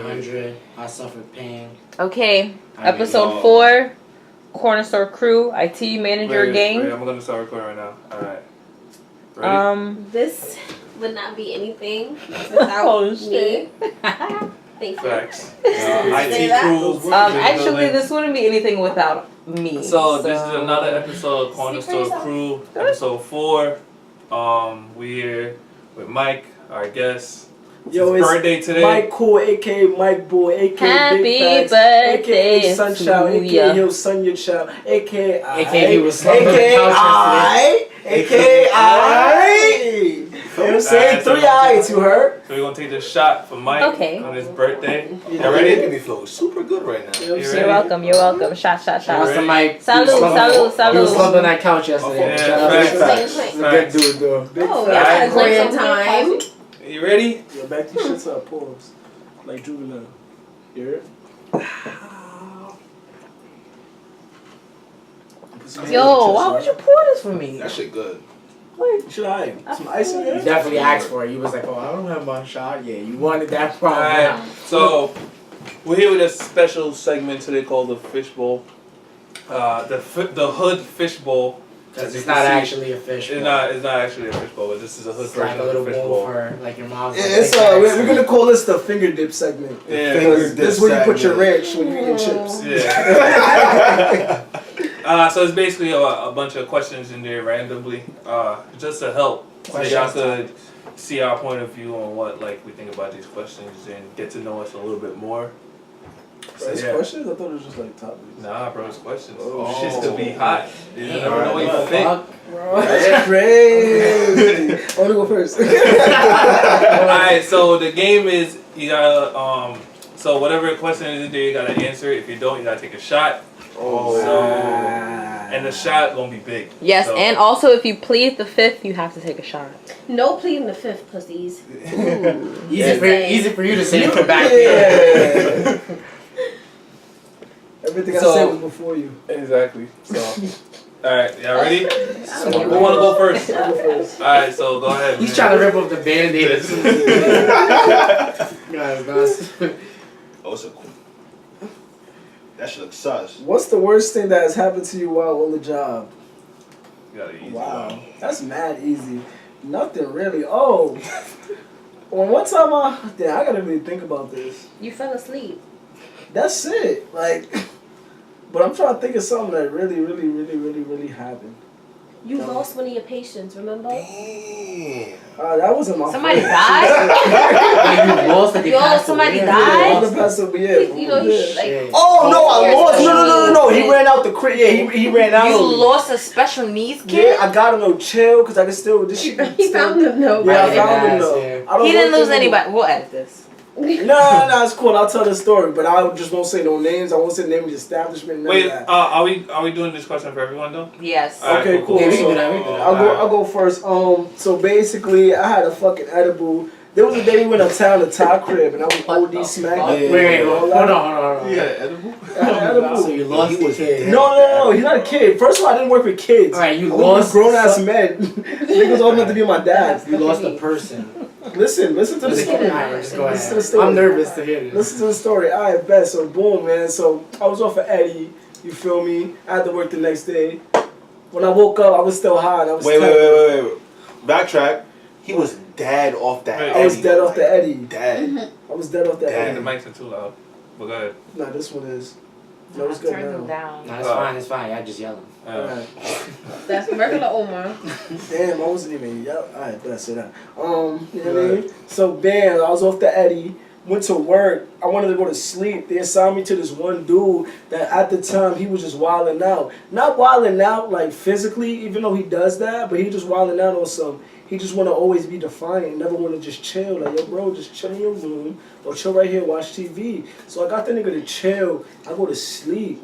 100. I suffered pain. Okay, episode 4, Corner Store Crew, IT Manager Gang. Wait, I'm gonna start recording right now. Alright. Ready? This would not be anything without me. Thank you. Facts. IT Crew. Actually, this wouldn't be anything without me. So this is another episode of Corner Store Crew, episode 4. We here with Mike, our guest. Yo, it's birthday today. MikeKool, aka MikeKool, aka Happy Big Facts, birthday aka Sunchild, to aka ya. He'll Sun Your Child, aka he was slumping on the aka couch aka I. You know what I'm saying? 3 eyes, you heard? So we're gonna take this shot for Mike on his birthday. Y'all ready? Making me feel super good right now. You know what I'm You saying? You're welcome, you're welcome. Shot. Shouts to Mike. Salud. He was slumped on that couch yesterday. Yeah, Shout out to facts. He's a good dude, though. Big Oh, facts. yeah, grand time. You ready? Yo, back these shits up, pause. Like juvenile. You heard? Yo, why would you pour this for me? That shit good. Should I? Some ice in You there? definitely asked for it. You was like, oh, I don't have my shot. Yeah, you wanted that problem. Alright, so we're here with a special segment today called the Fishbowl. The Hood Fishbowl. Because it's not actually a fish bowl. It's not actually a fishbowl, but this is a hood It's like version a of little the bowl fishbowl. for like your mom's. Yeah, it's we're gonna call this the finger dip segment. Yeah. Because this is where you put your ranch when you're eating chips. Yeah. So it's basically a bunch of questions in there randomly, just to help. So y'all could see our point of view on what we think about these questions and get to know us a little bit more. So, It's questions? I thought it was just like topics. Nah, bro, it's questions. Oh, Shit's to be hot. You Damn, never know what you think. Bro, that's crazy. I want to go first. Alright, so the game is you gotta so whatever question is in there, you gotta answer it. If you don't, you gotta take a shot. Oh. And the shot gonna be big. Yes, So- and also if you plead the 5th, you have to take a shot. No pleading the 5th, pussies. Easy for you to say from back there. Everything So- I said was before you. Exactly. So, alright, y'all ready? Who wanna go first? Alright, so go ahead. He's man. trying to rip off the band-aid. Guys. Oh, it's a cool. That shit looks sus. What's the worst thing that has happened to you while on the job? You got an easy Wow, one. that's mad easy. Nothing really. Oh, one time I gotta really think about this. You fell asleep. That's it. But I'm trying to think of something that really happened. You lost one of your patients, remember? Damn. That wasn't my Somebody fault. died? You lost that you Yo, passed somebody away. died? Yeah, the passed away, yeah. You know, he's Yeah. like, Oh no, I lost. No. He Yeah. ran out the crib. Yeah, he ran out. You lost a special needs kid? Yeah, I got him no chill because I can still. This shit. he found them though. Yeah, I right? found him Yes, though. yeah. I don't He didn't know lose if anybody. We'll edit this. No, it's cool. I'll tell the story, but I just won't say no names. I won't say the name of the establishment. None Wait, of that. are we doing this question for everyone though? Yes. Alright, Okay, cool. Yeah, we So, can do that, we can do that. I'll go first. So basically, I had a fucking edible. There was a day we went uptown to Todd crib, and I was OD smacked. Wait, hold on. You got an edible? I had an edible. So you lost the kid. No, he's not a kid. First of all, I didn't work with kids. Alright, you I was lost grown ass men. Niggas old enough to be my dad. You lost a person. Listen to the story. Alright, just go Listen to the ahead. story. I'm nervous to hear this. Listen to the story. Alright, bet. So boom, man. So I was off of Eddie. You feel me? I had to work the next day. When I woke up, I was still high. And I was Wait. tired. Backtrack. He was dead off that. Wait. I was Eddie. dead off the Eddie. Dead. I was dead off the Damn. The Eddie. mics are too loud. But go ahead. Nah, this one is. No, it's good Turn them now. down. No, it's fine. Y'all just yelling. Alright. That's regular Omar. Damn, I wasn't even yell. Alright, better say that. You know what I mean? So bam, I was off the Eddie. Went to work. I wanted to go to sleep. They assigned me to this one dude that at the time he was just wilding out. Not wilding out like physically, even though he does that, but he just wilding out on some. He just want to always be defiant. Never want to just chill. Like, yo, bro, just chill in your room or chill right here, watch TV. So I got the nigga to chill. I go to sleep.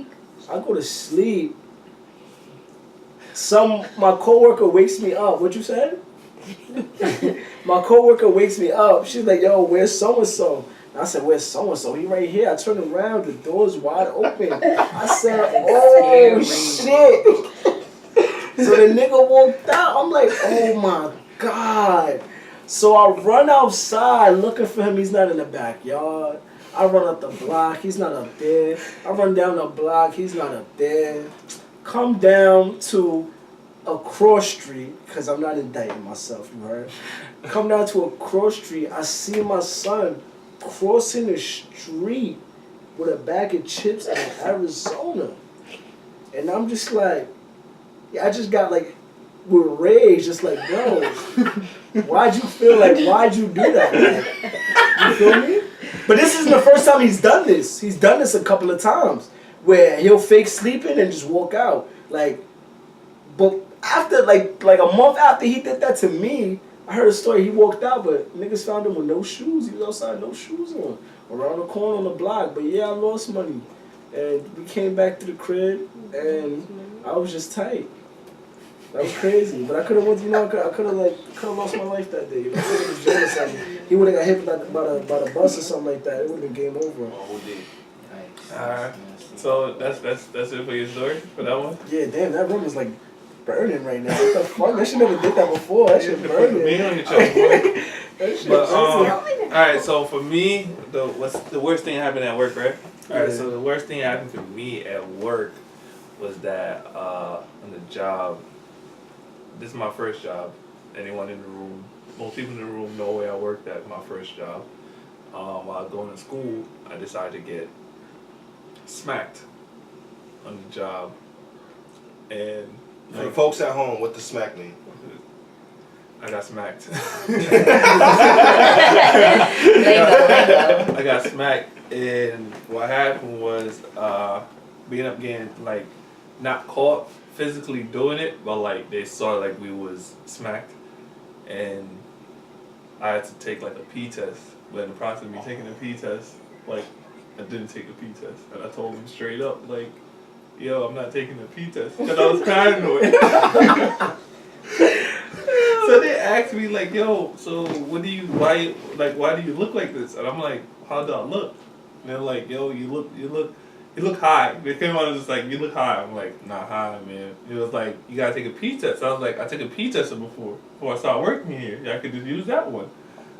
My coworker wakes me up. What you said? My coworker wakes me up. She's like, yo, where's so-and-so? And I said, where's so-and-so? He right here. I turn around. The door's wide open. I said, oh, shit. So the nigga walked out. I'm like, oh, my God. So I run outside looking for him. He's not in the backyard. I run up the block, he's not up there. I run down the block, he's not up there. Come down to a cross street, because I'm not indicting myself, you heard? Come down to a cross street, I see my son crossing the street with a bag of chips in Arizona. And I'm just like, I just got like, with rage, just like, bro, why'd you do that? Like, you feel me? But this isn't the first time he's done this. He's done this a couple of times where he'll fake sleeping and just walk out. Like, but after like a month after he did that to me, I heard a story. He walked out, but niggas found him with no shoes. He was outside, no shoes on, around the corner on the block. But yeah, I lost money, and we came back to the crib, and I was just tight. That was crazy, but I could have went. You know, I could have lost my life that day. He would have got hit by the bus or something like that. It would have been game over. Oh, did. Alright. So that's it for your story for that one. Yeah, damn, that room is like burning right now. What the fuck? That shit never did that before. That shit burning. Me on your chest, boy. That shit But burning. alright. So for me, what's the worst thing happened at work, right? Alright. Yeah. So the worst thing that happened to me at work was that on the job. This is my first job. Anyone in the room, most people in the room know where I worked at. My first job. While going to school, I decided to get smacked on the job, and For the folks at home, what does smack mean? I got smacked. Lingo. I got smacked, and what happened was we ended up getting like not caught physically doing it, but like they saw like we was smacked, and I had to take like a P test. But in the process of me taking a P test, like I didn't take a P test, and I told them straight up like, "Yo, I'm not taking the P test," because I was paranoid. So they asked me like, "Yo, so why do you look like this?" And I'm like, "How do I look?" And they're like, "Yo, you look high." They came out and was like, "You look high." I'm like, "Not high, man." It was like, "You gotta take a P test." I was like, "I took a P test before I started working here. I could just use that one."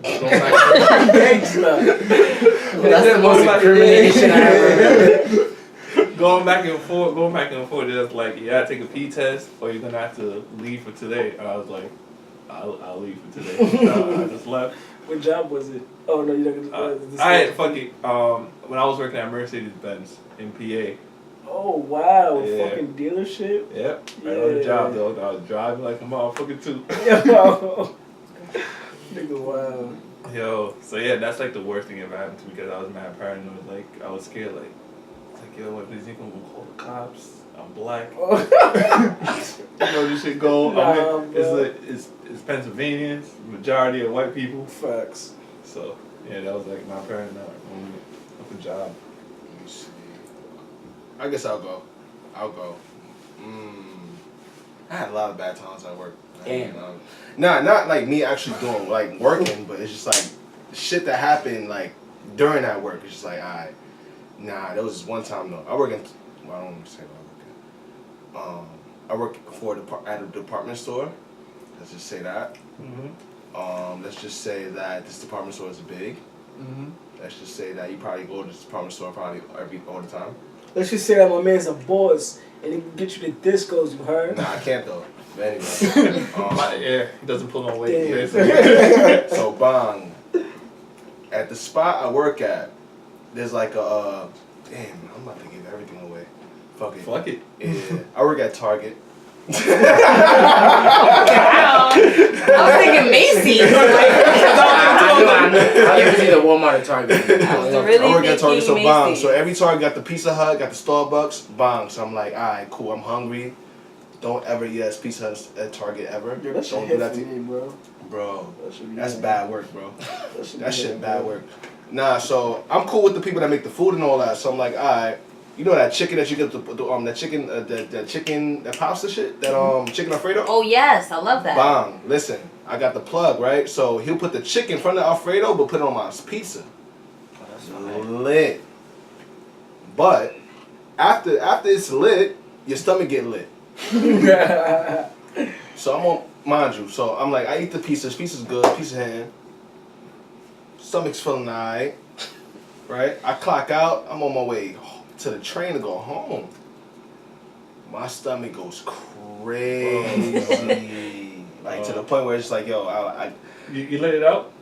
Thanks, man. That's the most incriminating shit I ever heard. Going back and forth. They're just like, "You gotta take a P test, or you're gonna have to leave for today." And I was like, "I'll leave for today." So I just left. What job was it? Oh no, you're not gonna. I had fucking when I was working at Mercedes-Benz in PA. Oh wow, Yeah. fucking dealership. Yep, right on the job though. I was driving like a motherfucker too. Yo, nigga, wow. Yo, so yeah, that's like the worst thing ever happened to me because I was mad paranoid. Like I was scared. Like yo, what is he gonna call the cops? I'm black. You know this shit go. Nah, it's Pennsylvania. It's the majority of white people. Facts. So yeah, that was like my paranoid moment of the job. Let me see. I guess I'll go. I had a lot of bad times at work. Damn. Nah, not like me actually doing like working, but it's just like shit that happened like during that work. It's just like, alright. Nah, there was this one time though. I work in. Well, I don't want to say what I work in. I work at a department store. Let's just say that. Mm-hmm. Let's just say that this department store is big. Mm-hmm. Let's just say that you probably go to this department store probably all the time. Let's just say that my man's a boss and he can get you the discos. You heard? Nah, I can't though. But anyway. Yeah, he doesn't pull no weight. Damn. So bang. At the spot I work at, there's like a damn, I'm about to give everything away. Fuck it. Fuck it. Yeah. I work at Target. Wow. I was thinking Macy's. I knew it was either Walmart or Target. I was I really work at Target, so thinking bang. Macy's. So every Target got the Pizza Hut, got the Starbucks, bang. So I'm like, alright, cool, I'm hungry. Don't ever eat at Pizza Hut at Target ever. Yo, that shit Don't do hit that for to me, bro. bro. That That's bad work, bro. That That shit bad work. Nah, so I'm cool with the people that make the food and all that. So I'm like, alright, you know that chicken that you get that chicken that pasta shit, that chicken Alfredo. Oh yes, I love that. Bang! Listen, I got the plug right. So he'll put the chicken in front of Alfredo, but put it on my pizza. Lit. But after it's lit, your stomach get lit. So I'm on, mind you. So I'm like, I eat the pizza. Pizza's good. Pizza hand. Stomach's feeling alright. right? I clock out. I'm on my way to the train to go home. My stomach goes crazy, like to the point where it's like, yo, You let it out?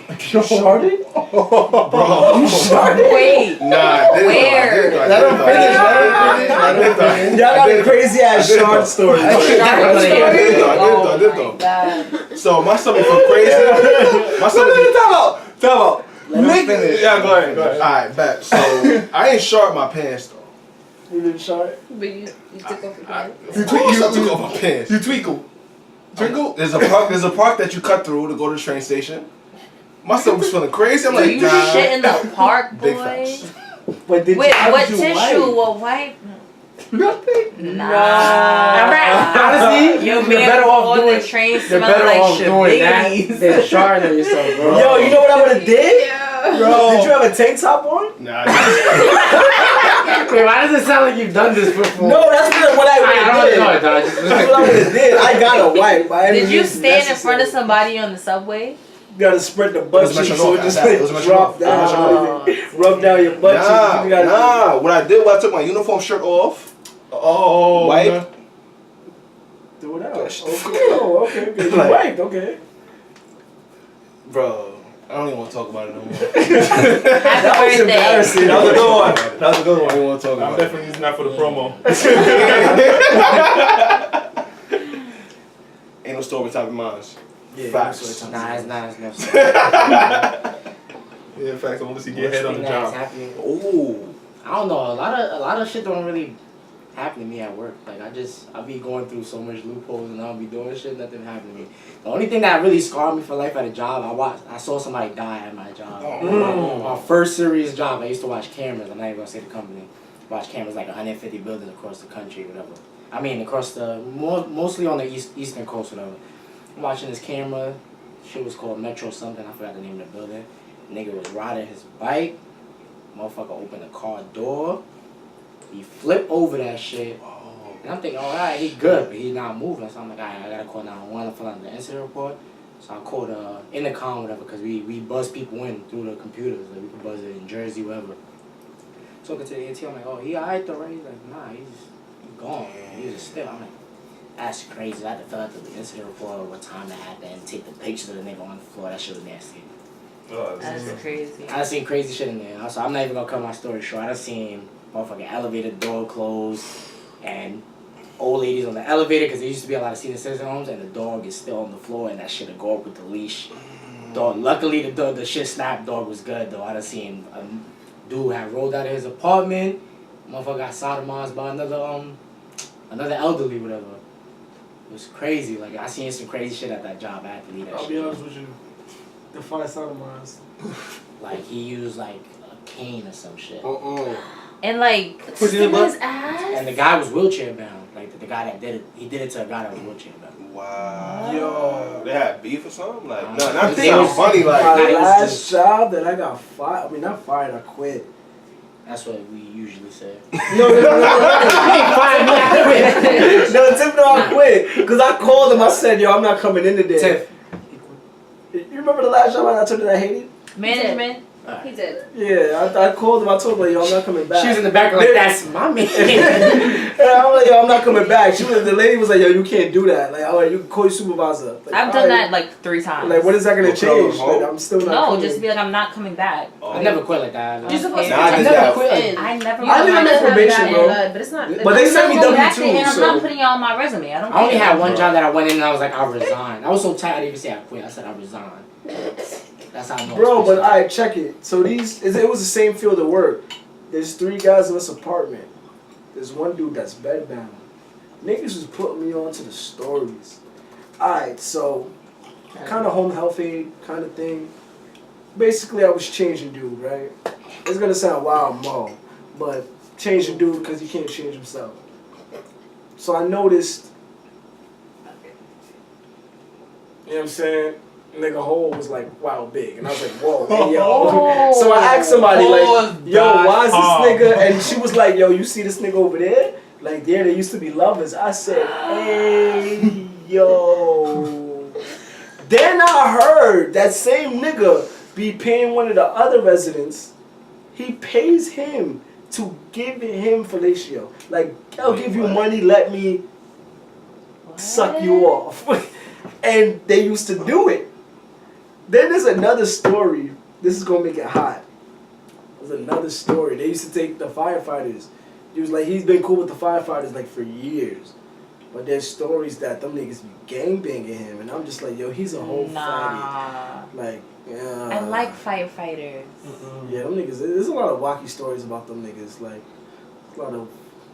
You sharted? bro. You sharted? Wait. Nah, I didn't Where? though. Let him finish. Y'all got a crazy ass shard story. I did though. God. So my stomach feel crazy. My stomach. Time out. Let him finish. Yeah, go ahead. Alright, bet. So I ain't short my pants though. You didn't shard? But you took off your pants. Of course I took off my pants. You twinkle. There's a park that you cut through to go to the train station. My stomach was feeling crazy. I'm So like, you nah. shit in the park, Big boy? facts. But did Wait, how what did you tissue? wipe? What wipe? Nothing. Nah. Honestly, You're you're better off on doing. the train You're smelling better like off doing that shabinis. than sharding on yourself, bro. Yo, you know what I would have did? Yeah. Bro, did you have a tank top on? Nah. Wait, why does it sound like you've done this before? No, that's what I would I have don't did. know, dog. That's what I would have did. I got a wipe. Did you stand in front of somebody on the subway? You gotta spread the butt It was cheeks measuring so it off just after that. like It was measuring drop off. down. Rub down your butt cheeks. You gotta Nah. What I did was I took my uniform shirt off. Oh. Wipe. do it out. Gosh, the fuck Okay. Oh, okay. You Like- wiped. Okay. Bro, I don't even want to talk about it no more. Happy That was birthday. embarrassing. That was a good one. That was a good I one. don't want to talk I'm about definitely using that for the promo. it. Ain't no story type of minds. Yeah, Facts. that's what I'm Nah, it's saying. not. It's not. Yeah, in fact, I want to see get Worst head on thing the that has job. happened- Ooh. I don't know. A lot of shit don't really happen to me at work. Like I'll be going through so much loopholes and I'll be doing shit. Nothing happened to me. The only thing that really scarred me for life at a job, I saw somebody die at my job. My first serious job, I used to watch cameras. I'm not even gonna say the company. Watch cameras like 150 buildings across the country, whatever. I mean, across the mostly on the eastern coast, whatever. I'm watching this camera. Shit was called Metro something. I forgot the name of the building. Nigga was riding his bike. Motherfucker opened the car door. He flipped over that shit. And I'm thinking, alright, he good, but he not moving. So I'm like, alright, I gotta call 911 to fill out the incident report. So I called intercom, whatever, because we buzz people in through the computers. Like we can buzz it in Jersey, whatever. Talking to the AT, I'm like, oh, he alright though, right? He's like, nah, he's gone. He's just still. I'm like, that's crazy. I had to fill out the incident report, what time that happened, take the pictures of the nigga on the floor. That shit was nasty. Oh, That's crazy. I done seen crazy shit in there. So I'm not even gonna cut my story short. I done seen motherfucking elevator door closed and old ladies on the elevator because there used to be a lot of senior citizen homes and the dog is still on the floor and that shit would go up with the leash. Dog, luckily the shit snapped. Dog was good though. I done seen a dude had rolled out of his apartment. Motherfucker got sodomized by another elderly, whatever. It was crazy. Like I seen some crazy shit at that job. I had to leave that I'll shit. be honest with you. The fire sodomized. Like he used like a cane or some shit. And like, Put it in the his ass? And the guy was wheelchair bound. Like the guy that did it, he did it to a guy that was wheelchair bound. Wow. Yo. They had beef or something? Like, Nah. no, not They think was- I'm funny. Like, My it was last just- job that I got fired. I mean, not fired. I quit. That's what we usually say. No, Tiff, no, I quit. Because I called him. I said, yo, I'm not coming in today. Tiff. You remember the last job I told you that I hated? Management. He did. Yeah, I called him. I told her, yo, I'm not coming back. She was in the back like, that's my man. And I'm like, yo, I'm not coming back. The lady was like, yo, you can't do that. Like, all right, you can call your supervisor. Like, I've done that like 3 times. Like, what is that gonna Go tell change? them home? Like, I'm still not No, coming. just be like, I'm not coming back. I never quit like that. You're supposed to Nah, I I did never that. quit. I never. I didn't know probation, bro. But it's not. But they sent me go back there W2, and I'm so. not putting y'all on my resume. I don't. I only care. had one job that I went in and I was like, I resign. I was so tired I didn't even say I quit. I said I resign. That's how I know. Bro, it's but supposed alright, check it. So it was the same field of work. There's 3 guys in this apartment. There's one dude that's bedbound. Niggas was putting me on to the stories. Alright, so kind of home health aid kind of thing. Basically, I was changing dude, right? It's gonna sound wild, mo, but changing dude because he can't change himself. So I noticed. You know what I'm saying? Nigga hole was like wow big, and I was like, whoa, hey, yo. So I asked somebody like, yo, why is this nigga? And she was like, yo, you see this nigga over there? Like, yeah, they used to be lovers. I said, hey, yo. Then I heard that same nigga be paying one of the other residents He pays him to give him fellatio. Like, I'll give you money, let me suck you off. And they used to do it. Then there's another story. This is gonna make it hot. There's another story. They used to take the firefighters. He was like, he's been cool with the firefighters like for years. But there's stories that them niggas be gangbanging him, and I'm just like, yo, he's a whole fatty. Like, yeah. I like firefighters. Yeah, them niggas. There's a lot of wacky stories about them niggas. Like, a lot of,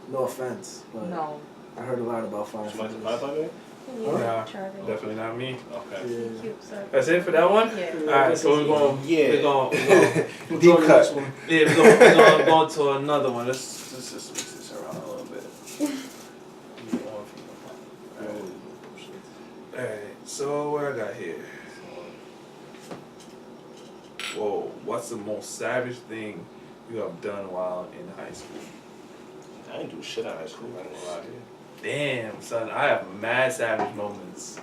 no offense, but No. I heard a lot about Somebody's a firefighters. firefighter? Nah, Charlie. definitely not me. Okay. Yeah. Cute, so. That's it for that one? Yeah. Alright, so we're going Yeah. we're Deep going cut. yeah, we're gonna go to another one. Let's just mix this around a little bit. Alright, so what I got here? Whoa, what's the most savage thing you have done while in high school? I didn't do shit in high school. I ain't gonna lie to you. Damn, son, I have mad savage moments.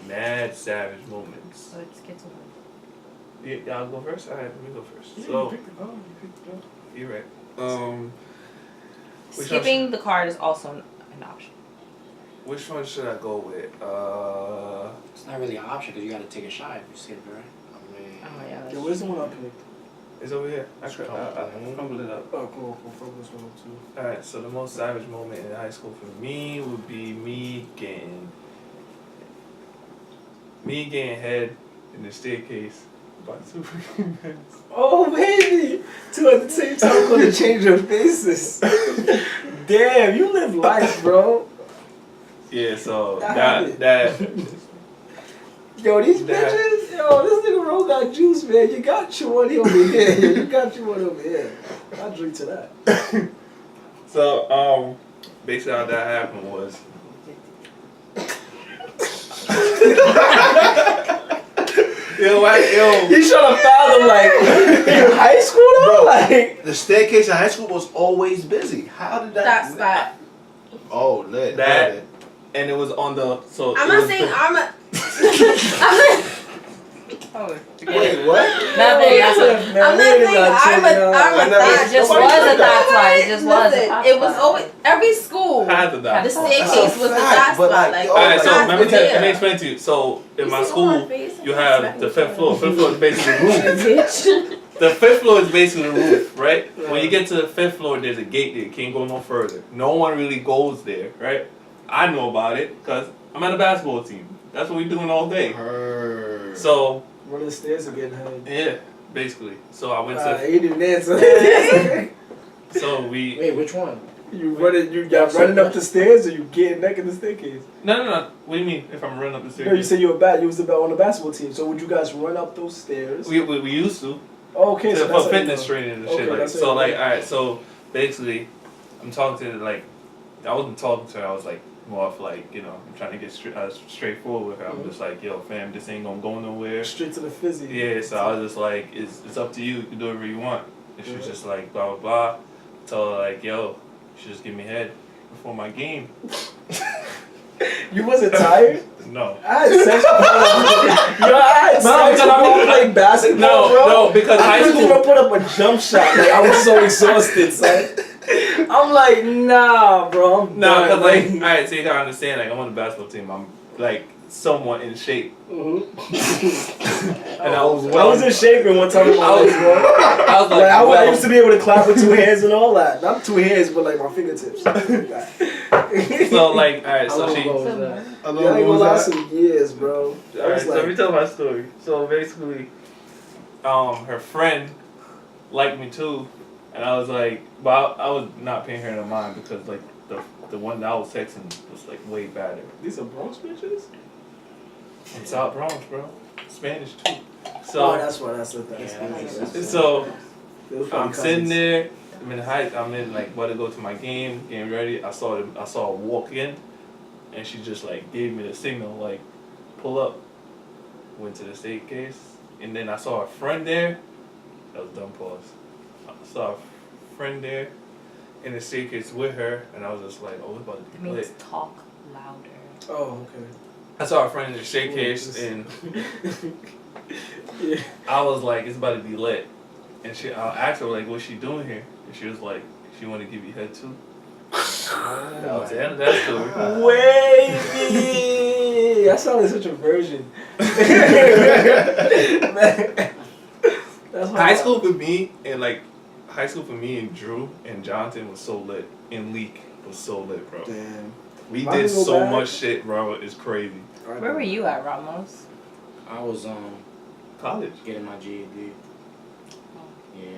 Mad savage moments. So let's get to one. Yeah, I'll go first? Alright, let me go first. So, you're right. Which one Skipping the card is also an option. Which one should I go with? It's not really an option because you gotta take a shot if you skip it, right? Oh yeah. Yeah, where's the one I picked? It's over here. I crumbled it up. Oh, cool. We'll fuck this one up too. Alright, so the most savage moment in high school for me would be me getting head in the staircase by two freaking men. Oh, baby! Two at the same time gonna change your faces. Damn, you live life, bro. Yeah, so That that Yo, these That- bitches, yo, this nigga Ro got juice, man. You got you one over here. You got you one over here. I'll drink to that. so basically how that happened was He should have fathom, like, in high school, though? Bro. Like, The staircase in high school was always busy. How did that? That spot. Oh, lit. That- lit. and it was on the so I'm it not was saying the- I'm a. I'm not. Oh, Wait, what? Nothing. That's what. man, I'm not we ain't saying got I'm chicken, a. nah. I'm a I never- thought. It just Nobody was a said that. thought spot. It just was a Listen, thought it was spot. always every school. had the The dot. staircase was the fact, dot but spot. like, Like, yo, Alright, so dots let was me there. explain to you. So in my You see school, Omar's face? you have the fifth floor. Fifth floor is basically the roof. Bitch. The fifth floor is basically the roof, right? When you get to the fifth floor, there's a gate there. You can't go no further. No one really goes there, right? I know about it because I'm on a basketball team. That's what we're doing all day. Heard. So Run the stairs and get head. yeah, basically. So I went He didn't answer. so we Wait, which one? You got running up the stairs or you getting neck in the staircase? no. What do you mean if I'm running up the stairs? No, you said you was on the basketball team. So would you guys run up those stairs? we used to. Oh, okay, so For that's how you fitness know. training and Okay, shit. Like that's how so you like know. alright, so basically I'm talking to like I wasn't talking to her, I was like more of like, you know, I'm trying to get straightforward with her. I'm just like, yo fam, this ain't gonna go nowhere. Straight to the fizzy. Yeah, so I was just like, it's up to you, you can do whatever you want. And she was just like blah blah blah. Told her like, yo, you should just give me head before my game. You wasn't tired? No. I had sex before. Yo, I had sex before playing basketball, bro. No, because I high couldn't school even put up a jump shot. Like, I was so exhausted, son. I'm like, nah, bro. I'm no, done, because like, alright, so you gotta understand, like I'm on the basketball team, I'm like somewhat in shape. And I was in shape in one time in my I was- life, bro. I was like, Like, I well, used to be able to clap with two hands and all that. Not two hands, but like my fingertips. so like, alright, How so long she, ago was that? How long Yeah, I ain't gonna was lie, that? some years, bro. I alright, was so let me like, tell my story. So basically, her friend liked me too, and I was like, well, I was not paying her no mind because like the one that I was texting was like way better. these are Bronx bitches? From South Bronx, bro. Spanish too. Oh, So, that's why that's what that's. Yeah, so They was probably I'm sitting cousins. there. I'm in like about to go to my game, getting ready. I saw her walk in, and she just like gave me the signal like, pull up. Went to the staircase, and then I saw a friend there. That was dumb pause. I saw a friend there in the staircase with her, and I was just like, oh, it's about to It be means lit. talk louder. Oh, okay. I saw a friend in the staircase, and Yeah. I was like, it's about to be lit. And I asked her like, what's she doing here? And she was like, she want to give you head too. That was the end of that story. Wait, that sounded like such a virgin. That's High school for me and Drew and Jonathan was so lit. And Leak was so lit, bro. Damn. We did so much shit, bro. It's crazy. Where were you at, Ramos? I was College. getting my GED. Yeah.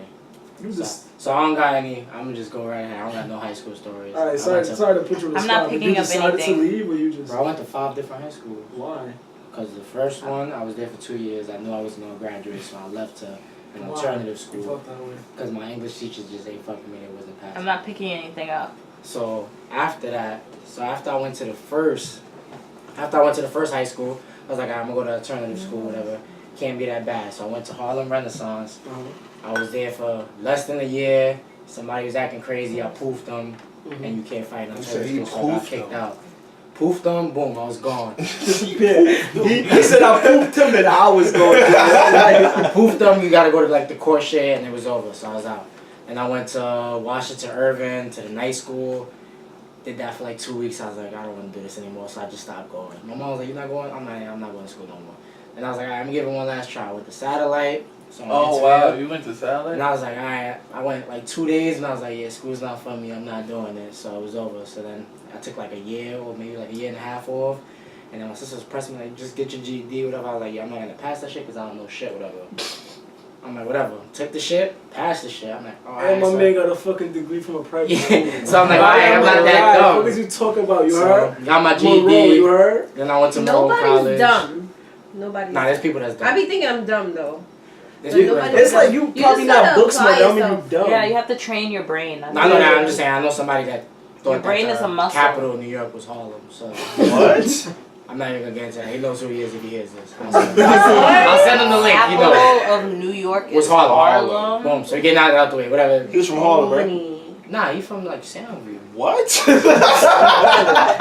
You just. So I don't got any. I'm gonna just go right ahead. I don't got no high school stories. All right, sorry to put you on the I'm spot. not picking you up decided anything. to leave, or you just. Bro, I went to 5 different high schools. Why? Because the first one, I was there for 2 years. I knew I wasn't gonna graduate, so I left to an alternative You school. felt that way. Because my English teachers just ain't fucking me. They wasn't passing. I'm not picking anything up. So after that, after I went to the first high school, I was like, I'm gonna go to alternative school, whatever. Can't be that bad. So I went to Harlem Renaissance. I was there for less than a year. Somebody was acting crazy. I poofed them, and you can't fight in alternative school, so I got kicked out. Poofed them, boom, I was gone. he said I pooped him and I was going. I poofed them. You gotta go to like the court shit, and it was over. So I was out. And I went to Washington Irving to the night school. Did that for like 2 weeks. I was like, I don't want to do this anymore, so I just stopped going. My mom was like, "You're not going?" I'm not going to school no more. And I was like, all right, I'm giving one last try with the satellite. So Oh wow, you went to Satellite? And I was like, all right. I went like 2 days, and I was like, yeah, school's not for me. I'm not doing it. So it was over. So then I took like a year or maybe like a year and a half off. And then my sister was pressing me like, just get your GED, whatever. I was like, yeah, I'm not gonna pass that shit because I don't know shit, whatever. I'm like, whatever. Took the shit, passed the shit. I'm like, all right. And my man got a fucking degree from a private school. So I'm like, all right, I'm not that dumb. What is you talking about? You heard? Got my GED. Monroe, you heard? Then I went to Monroe College. Nobody's dumb. Nobody's. Nah, there's people that's dumb. I be thinking I'm dumb though. There's people that's dumb. It's like you probably just gotta not book smart. apply That mean you yourself. dumb. Yeah, you have to train your brain. I know that. I'm just saying. I know somebody that thought Your brain that is a muscle. capital of New York was Harlem. So What? I'm not even gonna get into that. He knows who he is if he hears this. I'll send him the link. You know. Capital of New York Was is Harlem. Harlem. Boom. So you're getting out the way. Whatever. He was from Harlem, right? Nah, he from like Soundview. What?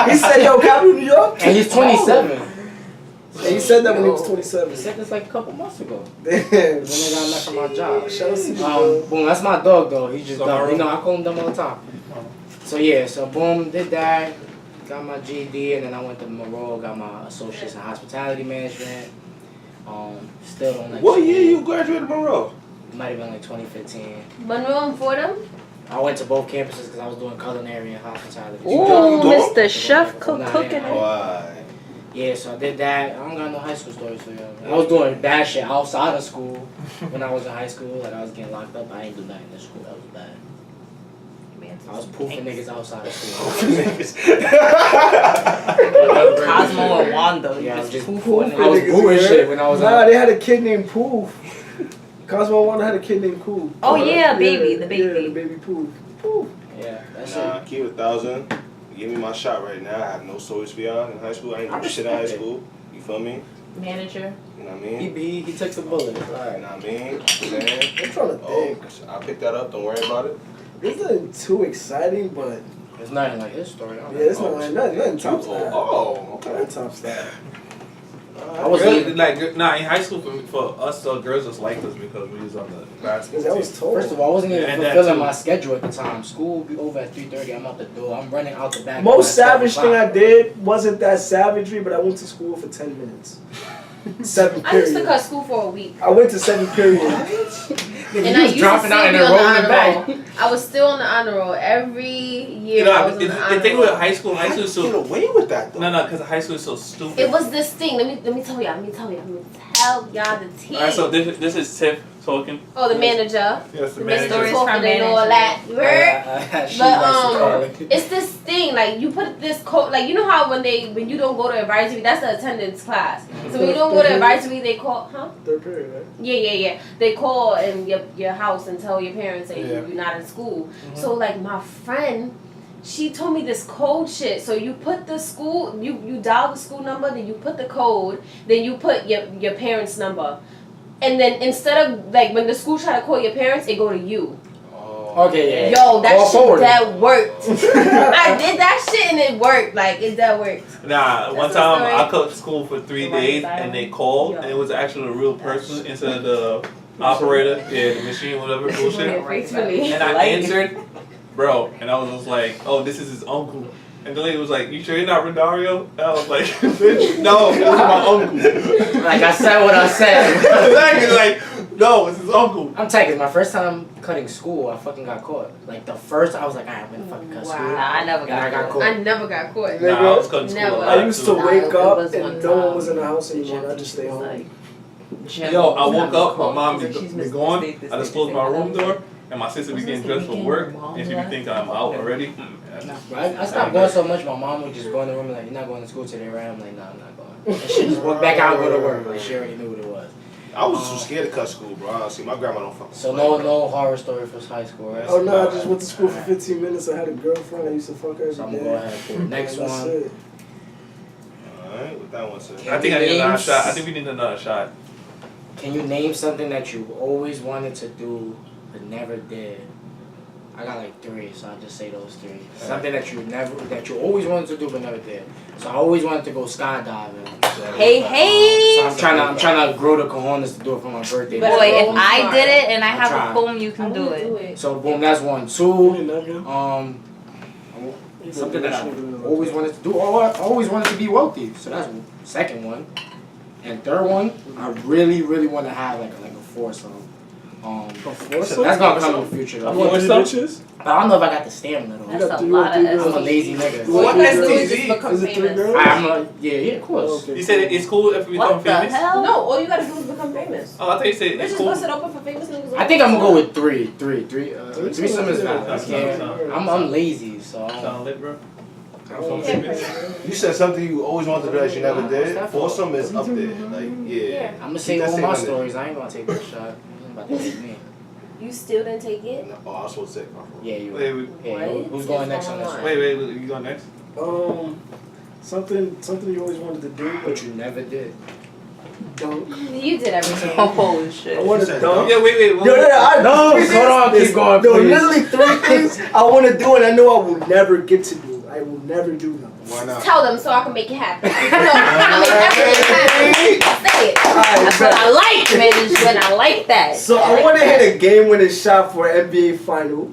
He said, yo, capital New York? And he's 27. And he said that when he was He 27. said this like a couple months ago. Damn. Then they got left from my job. Shout out to you, bro. Boom, that's my dog though. He's just So dumb. Maroon? You know, I call him dumb all the time. So yeah, so boom, did that. Got my GED, and then I went to Monroe, got my associates in hospitality management. Still don't like What school. year you graduated Monroe? It might have been like 2015. Monroe and Fordham. I went to both campuses because I was doing culinary and hospitality. Ooh, Dog? Mr. Chef Nah, cooking yeah. it. Why? Yeah, so I did that. I don't got no high school stories for you. I was doing bad shit outside of school when I was in high school. Like I was getting locked up. I ain't do nothing in school. That was bad. I was poofing niggas outside of school. Cosmo and Wanda. Yeah, I was just just poof on I it. was booing shit when I was Nah, out. they had a kid named Poof. Cosmo Wanda had a kid named Poof. Oh yeah, baby, the Yeah, the baby. baby Poof. Poof. Yeah, that's Nah, it. keep it 1,000. Give me my shot right now. I have no stories for y'all in high school. I ain't do shit in high school. You feel me? Manager. You know what I mean? He takes the bullet. You know what I mean? Saying, I'm trying to think. I picked that up. Don't worry about it. This isn't too exciting, but It's nothing like his story. yeah, it's not like nothing tops that. Oh, Nothing okay. tops that. I was Girls, like, nah, in high school for us, girls just liked us because we was on the basketball Because that team. was told. First of all, I wasn't even And that fulfilling too. my schedule at the time. School would be over at 3:30. I'm out the door. I'm running out the back. Most by savage 7 thing I o'clock. did wasn't that savagery, but I went to school for 10 minutes. 7 I used to period. cut school for a week. I went to 7 period. And You I was used dropping to out still and be then on the rolling it honor back. roll. I was still on the honor roll every year. You know, I was on the the honor thing roll. with high school How is you get so away with that though? no, because high school is so stupid. It was this thing. Let me tell y'all. Let me tell y'all the tea. Alright, so this is Tiff talking. Oh, the manager. Yes, the The manager. Mr. Stories Talking from and all management. that. She But likes to call it. it's this thing, like you put this code, like you know how when you don't go to advisory, that's the attendance class. So when you don't go to advisory, they call, huh? 3rd period, right? Yeah. They call in your house and tell your parents that Yeah. you're not in school. So like my friend, she told me this code shit. So you put the school, you dial the school number, then you put the code, then you put your parents' number. And then instead of like when the school try to call your parents, it go to you. Okay, yeah. Yo, that Call shit forward. that worked. I did that shit and it worked. Like that worked. Nah, one That's time the story. I cut school for 3 The right days side. and they called Yeah. and it was actually a real person instead of operator, the machine, whatever bullshit. Gracefully. And I answered, bro, and I was just like, oh, this is his uncle. And the lady was like, you sure you're not Rodario? And I was like, bitch, no, this is my uncle. Like I said what I said. Exactly, like, no, it's his uncle. I'm taking my first time cutting school, I fucking got caught. Like the first, I was like, alright, I'm gonna fucking cut school. Nah, I never And I got got caught. I never got caught. Nah, I was cutting school. Never. a lot, I used to too. wake It up was and one no one time. was in the house anymore. I just stay home. Yo, I woke up, my mom be gone. I just closed my room door, and my sister be getting dressed for work, and she be thinking I'm out already. I stopped going so much, my mom would just go in the room and like, you're not going to school today, right? I'm like, nah, I'm not going. And she just walked back out and go to work. Like, she already knew what it was. I was too scared to cut school, bro. Honestly, my grandma don't fuck. So no horror story for high school, right? Oh no, I just went to school for 15 minutes. I had a girlfriend. I used to fuck her So I'm every gonna go day. ahead for the next That's one. it. Alright, what that one said. I think I need another shot. I think we need another shot. Can you name something that you always wanted to do but never did? I got like 3, so I'll just say those 3. Something that you always wanted to do but never did. So I always wanted to go skydiving. Hey. So I'm trying to grow the cojones to do it for my birthday. But Boy, if Boom, I smart. did it and I I'll have try. a phone, you I can wanna do it. So boom, that's 1. 2. Something that I always wanted to do. Oh, I always wanted to be wealthy. So that's second one. And third one, I really want to have like a foursome. So that's gonna come in the future though. You want three bitches? But I don't know if I got the stamina though. That's a You got lot three of girls? I'm a lazy nigga. What Is STZ? Is it 3 girls? I'm a yeah, of course. Okay. You said it's cool if we become What the famous? hell? No, all you gotta do is become famous. Oh, I thought you said Let's it's just cool. bust it open for famous niggas. I think I'm gonna go with 3. Threesome is Yeah, valid. that's Yeah. not- I'm lazy, so. Sound lit, bro. You said something you always wanted to do that you never did. What's that for? Foursome is up there. Like, yeah. I'm gonna say Keep that all my same stories. I ain't gonna take that shot. You about to hit me. You still didn't take it? No, oh, I was supposed to say my fault. Yeah, you. Wait, Yeah, What who's is going next on this going one? wait, you going next? Something you always wanted to do, But you never did. dunk. You did everything. Oh I shit. want to said dunk. Yeah, wait. I know. Hold on, keep going, There are please. literally 3 things I want to do, and I know I will never get to do. I will never do them. Why not? Tell them so I can make it happen. No, I make everything happen. Say it. That's what I like, man. When I like that. So I want to hit a game-winning shot for an NBA final.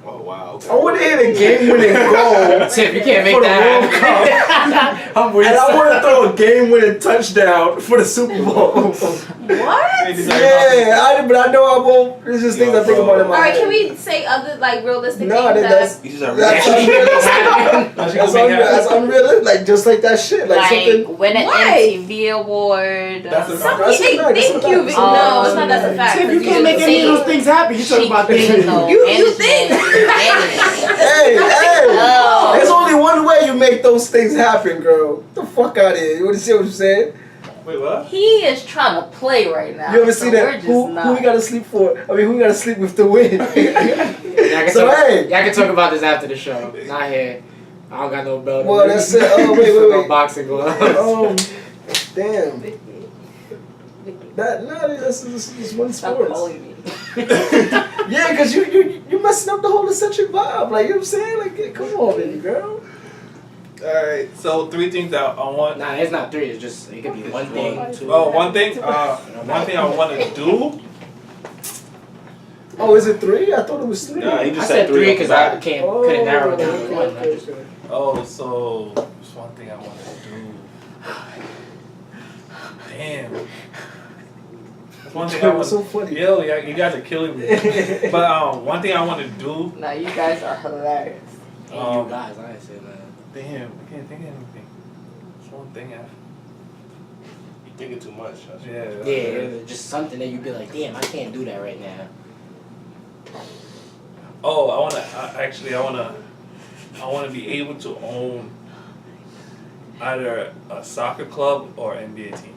Oh wow. Okay. I want to hit a game-winning goal Tip, you can't make for the that World Cup. happen. I'm with And I you. want to throw a game-winning touchdown for the Super Bowl. What? Yeah, but I know I won't. There's just things I think about in my Alright, head. can we say other like realistic No, things that's You just are that's really unrealistic. That's That's unrealistic. Like just like that shit. Like something. win an What? MTV award. That's a Some, That's a hey, fact, that's thank a you. fact. No, it's not. That's a fact. Tip, you 'cause can't make any of those things happen. You talking about things. You think? Hey, Oh. there's only one way you make those things happen, girl. Get the fuck out of here. You want to see what I'm saying? Wait, what? He is trying to play right now. You ever so see we're that? just Who not. we gotta sleep for? I mean, who we gotta sleep with to win? Y'all can, So, talk, hey. y'all can talk about this after the show. Not here. I don't got no belt. Well, that's it. Oh, wait. No boxing gloves. Damn. That's one Stop sports. calling me. Yeah, because you messing up the whole eccentric vibe. Like, you know what I'm saying? Like, yeah, come on, baby girl. Alright, so 3 things that I want. Nah, it's not 3. It's just it could be one thing, 2. Oh, one thing I want to do. Oh, is it 3? I thought it was 3. Nah, he I just said 3 because I off the couldn't narrow it down to okay, 1. okay. Oh, so there's one thing I want to do. Damn. That's one thing I That want. was so funny. Yo, yeah, you guys are killing me. But one thing I want to do. Nah, you guys are hilarious. Hey, you guys, I ain't say that. Damn, I can't think of anything. There's one thing I. You're thinking too much. That's what- Yeah. Yeah, just something that you'd be like, damn, I can't do that right now. Oh, I wanna be able to own either a soccer club or NBA team.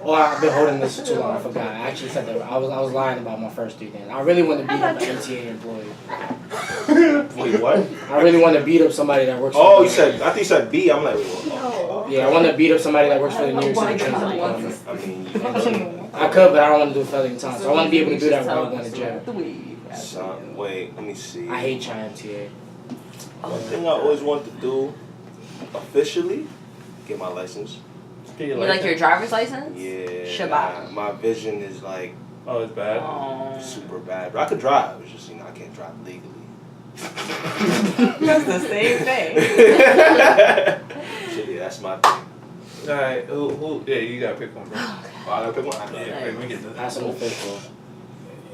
Oh, I've been holding this for too long. I forgot. I actually said that. I was lying about my first 3 things. I really want to beat up an MTA employee. Wait, what? I really want to beat up somebody that works. Oh, for you said. I think you said B. I'm like, wait, what? Yeah, I want to beat up somebody that works for the New York City Transit Department. I mean, I could, but I don't want to do a felony time. So I want to be able to do that without going to jail. wait, let me see. I hate y'all MTA. One thing I always wanted to do officially, get my license. Get You like your driver's license? Yeah. Shabbat. My vision is like Oh, it's bad. Oh. super bad. But I could drive. It's just I can't drive legally. That's the same thing. So yeah, that's my thing. Alright, who? Yeah, you gotta pick one, bro. Oh, I gotta pick one. Yeah, let me get this. That's some fish bowl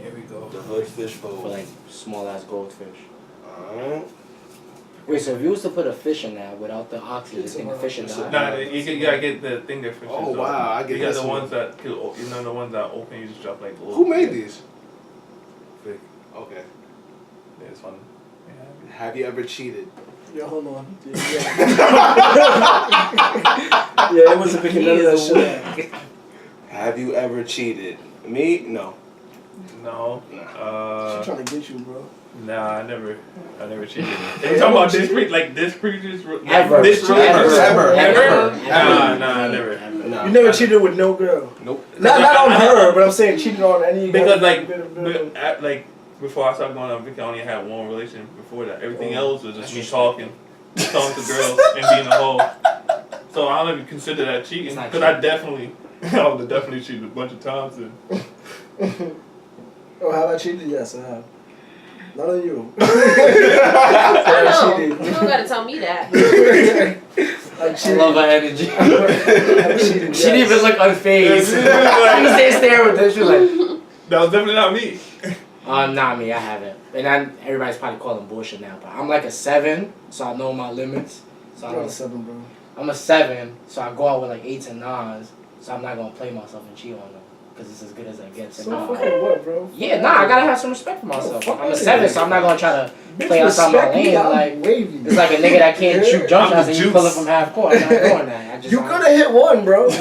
Here we go. The hood fish for bowl. like small ass goldfish. Alright. Wait, so if you was to put a fish in that without the oxygen, think the fish would die? Nah, you gotta get the thing that fishes. Oh wow, I get You got this the one. ones that the ones that open. You just drop like. Little Who made these? Fake. Okay. Yeah, it's fun. Yeah. Have you ever cheated? Yo, hold on. Yeah, it wasn't picking none of that shit. Have you ever cheated? Me? No. No. She's trying to get you, bro. Nah, I never cheated. You talking about this previous? Ever. This previous? Ever. Nah, never. No. You never cheated with no girl. Nope. Not on her, but I'm saying cheated on any girl. Because like before I started going on vacation, I only had one relation before that. Everything else was just me talking to girls and being a hoe. So I don't even consider that cheating because I would definitely cheated a bunch of times. And Oh, have I cheated? Yes, I have. Not on you. I know. You don't gotta tell me that. I I love her energy. I cheated. She didn't even look unfazed. She stayed staring with this. She was like, that was definitely not me. Nah, me, I haven't. And everybody's probably calling bullshit now, but I'm like a 7, so I know my limits. So You're a 7, bro. I'm a 7, so I go out with like 8s and 9s, so I'm not gonna play myself and cheat on them, because it's as good as I get. So fucking what, bro? Yeah, I gotta have some respect for myself. fuck I'm a that 7, shit. so I'm not gonna try to Bitch, play outside my respect me, lane. I'm Like, wavy. it's like a nigga that can't shoot jump I'm shots the and you juice. pull it from half court. I'm not doing that. You could have hit one, bro. Why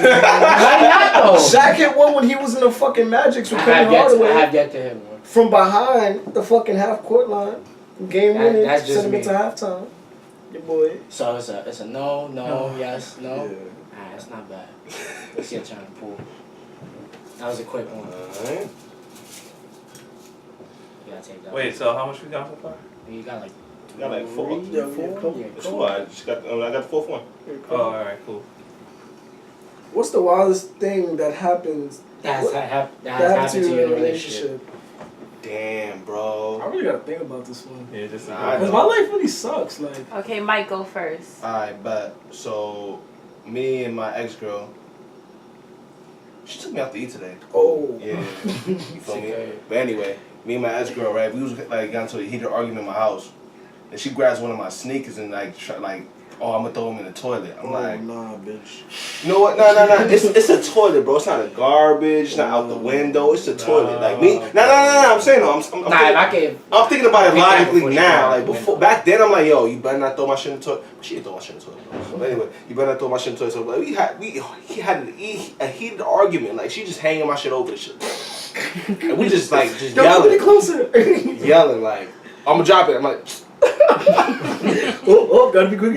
not though? Shaq hit one when he was in the fucking Magics with Penny I Hardaway. have yet to hit one. From behind the fucking half court line. Game winning. That's just Send him me. to halftime. Your boy. So it's a no, yes, no. Yeah. Alright, it's not bad. It's your turn, Pool. That was a quick one. Alright. You gotta take that. Wait, so how much we got so far? You got like Got like 4. three, Yeah, four? cool. Yeah, It's cool. 4. I got the 4th one. Oh, alright, cool. What's the wildest thing that happens That has happened happened to you in a relationship. Damn, bro. I really gotta think about this one. Yeah, just Nah, Because my life really sucks. Like, Okay, Mike, go first. Alright, bet. So, me and my ex-girl, she took me out to eat today. oh. Yeah. You feel me? Okay. But anyway, me and my ex-girl, right, we was like got into a heated argument in my house. And she grabs one of my sneakers and oh, I'm gonna throw them in the toilet. I'm like, nah, bitch. you know what? No. It's a toilet, bro. It's not a garbage. It's not out the window. It's a toilet. Like me. No. I'm saying no. I'm Nah, if I can. I'm thinking about it Before logically she now. got Like out the before, window. back then, I'm like, yo, you better not throw my shit in the toilet. But she didn't throw my shit in the toilet. Bro. So anyway, you better not throw my shit in the toilet. So like, he had a heated argument. Like she just hanging my shit over the shit, and we just Yo, come any yelling, closer. yelling like, I'm gonna drop it. I'm like, oh, gotta be quick.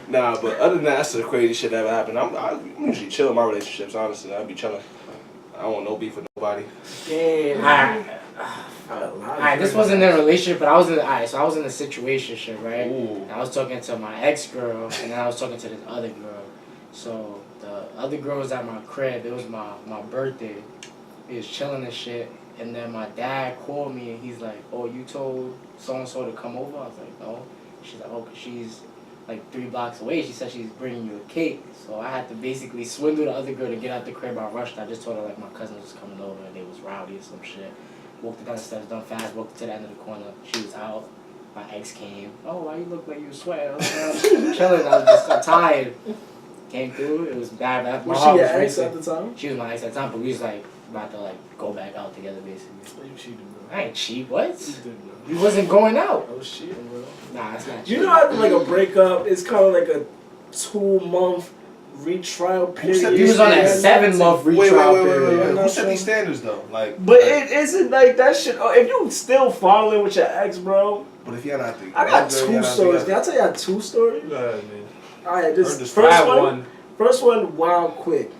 nah. But other than that, that's the crazy shit that ever happened. I'm usually chill in my relationships. Honestly, I be chilling. I don't want no beef with nobody. Damn. Alright, this wasn't in a relationship, but I was in. Alright, so I was in a situationship, right? Ooh. And I was talking to my ex-girl, and then I was talking to this other girl. So the other girl was at my crib. It was my birthday. We was chilling and shit. And then my dad called me, and he's like, "Oh, you told so-and-so to come over?" I was like, "No." She's like, "Oh, 'cause she's like 3 blocks away. She said she's bringing you a cake." So I had to basically swindle the other girl to get out the crib. I rushed. I just told her like my cousin was coming over, and they was rowdy or some shit. Walked down the steps, done fast, walked to the end of the corner. She was out. My ex came. "Oh, why you look like you sweating?" I was like, chilling. I'm tired. Came through. It was bad. My Was heart she was your ex racing. at the time? She was my ex at the time, but we was like about to like go back out together basically. Oh, you cheated, bro. I ain't cheat. What? You did, bro. You wasn't going out. I was cheating, bro. Nah, it's not You cheating. know, after like a breakup, it's kind of like a 2-month retrial period. said You was on that Yeah, 7-month Wait. retrial period. You know Who what set I'm these standards though? Like, But it isn't like that shit. Oh, if you still following with your ex, bro, but if you're not the, I got 2 stories. Can I tell you I had 2 stories? Go ahead, man. All right, Heard this this first I have one. First one, wild quick.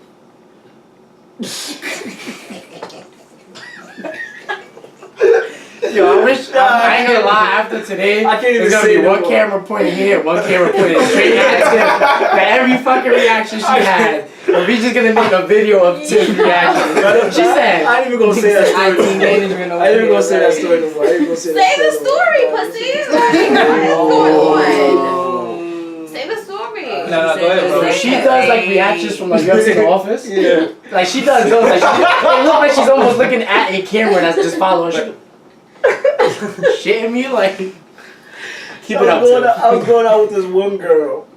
Yo, Yo, I wish, I ain't gonna lie, after today, I can't even there's gonna say be no one more. camera pointing here, one camera pointing straight at Tim for every fucking reaction she had. And we just gonna make a video of Tim's reaction. She said, I ain't even gonna say that IT story. management over I ain't even gonna here, say that right? story no more. I ain't gonna say that Say the story, no more. pussy. Like, what is going on? Say the story. No, go ahead, bro. So she does like reactions from like you ever seen The Office? Yeah. Like she does those. Like it looks like she's almost looking at a camera that's just following. She shitting me like. Keep it up. I was going out with this one girl,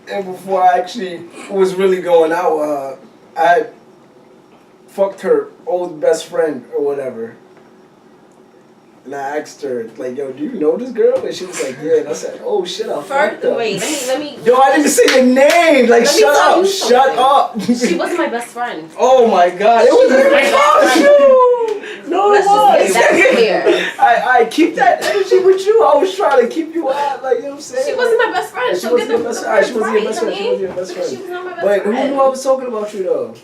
and before I actually was really going out with her, I had fucked her old best friend or whatever. And I asked her, like, yo, do you know this girl? And she was like, yeah. And I said, oh shit, I fucked her. Wait, let me. Yo, I didn't say your name. Like, Let me shut tell up, you shut up. She wasn't my best friend. Oh my god, it was No, it Let's just was. get that clear. I keep that energy with you. I was trying to keep you out, like, you know what I'm saying? She wasn't my best friend. She She'll wasn't get your the best the friend. She first wasn't your right, best friend. I She mean, wasn't your best friend. She was not my best Wait, who friend. knew I was talking about you though?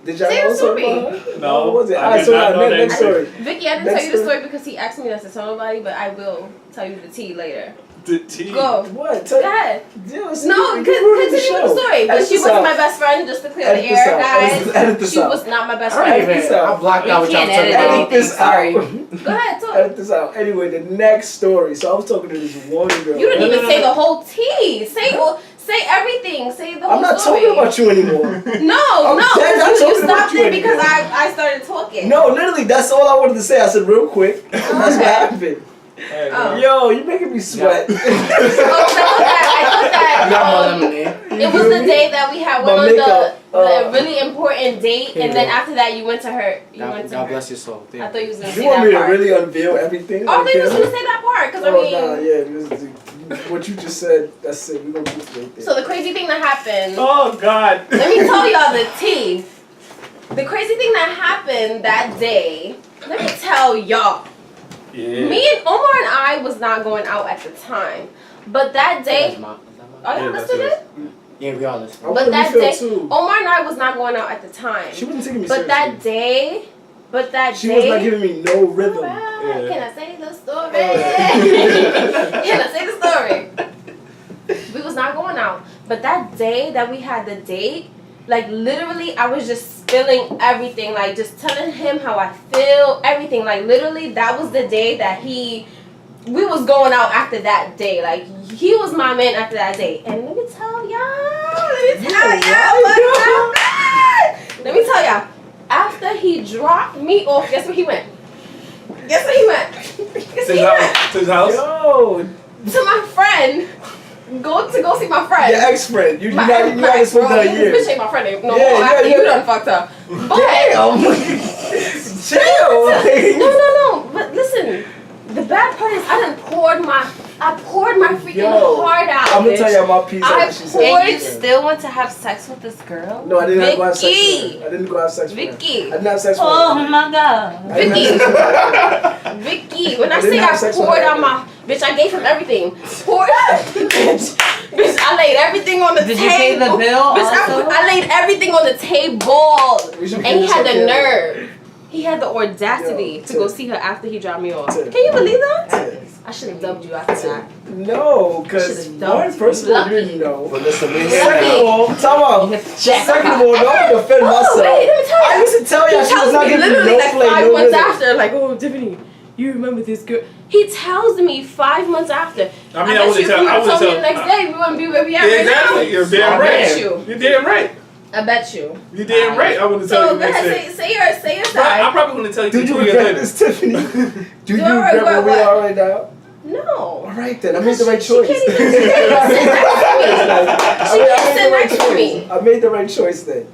Did y'all Say know the story. something? No, What was it? I Alright, did so not know that next story. Vicky, I didn't Next tell you the story. story because he asked me not to tell nobody, but I will tell you the tea later. The tea. Go. What? Go ahead. Yeah, see, No, you continue ruined with the story. But Edit she this wasn't out. my best friend, just to clear Edit the this air, out. guys. Edit this She out. was not my best I don't friend. even. I blocked out what y'all can't talking edit about. Edit this Sorry. out. Go ahead, talk. Edit this out. Anyway, the next story. So I was talking to this one girl. You didn't even say the whole tea. Say everything. Say the whole I'm not story. talking about you anymore. No, I'm no. dead not You talking about stopped you it because anymore. I started talking. No, literally, that's all I wanted to say. I said real quick. That's what happened. Hey, Oh. Yo, you making me sweat. I thought that You got more lemonade. it was the day that we had My went on makeup, the really important date, Here and you then go. after that you went to her. You God, went to God her. bless your soul. I thought you was gonna You say want me that to part. really unveil everything? Oh, I thought you was Okay. gonna say that part because I Oh, mean. nah, yeah. What you just said, that's it. We're going to do it right there. So the crazy thing that happened. Oh God. Let me tell y'all the tea. The crazy thing that happened that day. Let me tell y'all. Yeah. Me and Omar and I was not going out at the time, but that day. Is that mine? Are y'all Yeah, that's listening? Yeah, we all listen. I But wanna that refill day, too. Omar and I was not going out at the time. She wasn't taking me But that seriously. day, She was not giving me no rhythm. Alright, Yeah. Can I say the story? Alright. Can I say the story? We was not going out. But that day that we had the date, like literally I was just spilling everything. Like just telling him how I feel, everything. Like literally that was the day that we was going out after that day. Like he was my man after that day. And let me tell y'all. Let me tell y'all. After he dropped me off, guess where he went? Guess where he went? Guess where he went? To his house. Yo, To my friend. Go see my friend. your ex-friend. You My haven't ex, spoken bro, to her this years. bitch ain't my friend no Yeah, more. yeah, After yeah. you done fucked up. But Damn. Chill. no. But listen, the bad part is I poured my freaking Yo, heart out. I'm gonna bitch. tell y'all my piece I after she said poured- And you that. still want to have sex with this girl? No, I didn't go have sex Vicky. with her. I didn't go have sex with her. Vicky. I didn't have sex with Oh her. my god. I didn't have Vicky. sex with her. Vicky, when I I didn't say have I sex with poured her. out my bitch, I gave him everything. Poured bitch, I laid everything on the Did table. you pay the bill Bitch, also? I laid everything on the table. We should And he get had this the on camera. nerve. He had the audacity Yo, to go Tiff. see her after he dropped me off. Tiff. Can you believe that? Tiff. I should have dubbed you after that. No, because Should've done one, it. first of all, you Lucky. didn't know. But listen, we Second of all, time out. Jack. Second of all, no one can defend myself. Oh, wait, let me tell you. I used to tell He y'all she was tells not me giving me literally no like play, 5 no months rhythm. after, like, oh, Tiffany, you remember this girl. He tells me 5 months after. I mean, I bet wouldn't you if tell- you I would've wouldn't told me tell- the next day, we wouldn't be where we are Yeah, right exactly. now. You're damn I right. bet you. You're damn right. I bet you. You're damn right. I wouldn't tell So you go next ahead, day. say your But side. I'm probably gonna tell you Do you 2 years regret later. this, Tiffany? Do you I regret where we what? are right now? No. All right then, I made the right She choice. can't even sit next to me. I made the right choice then.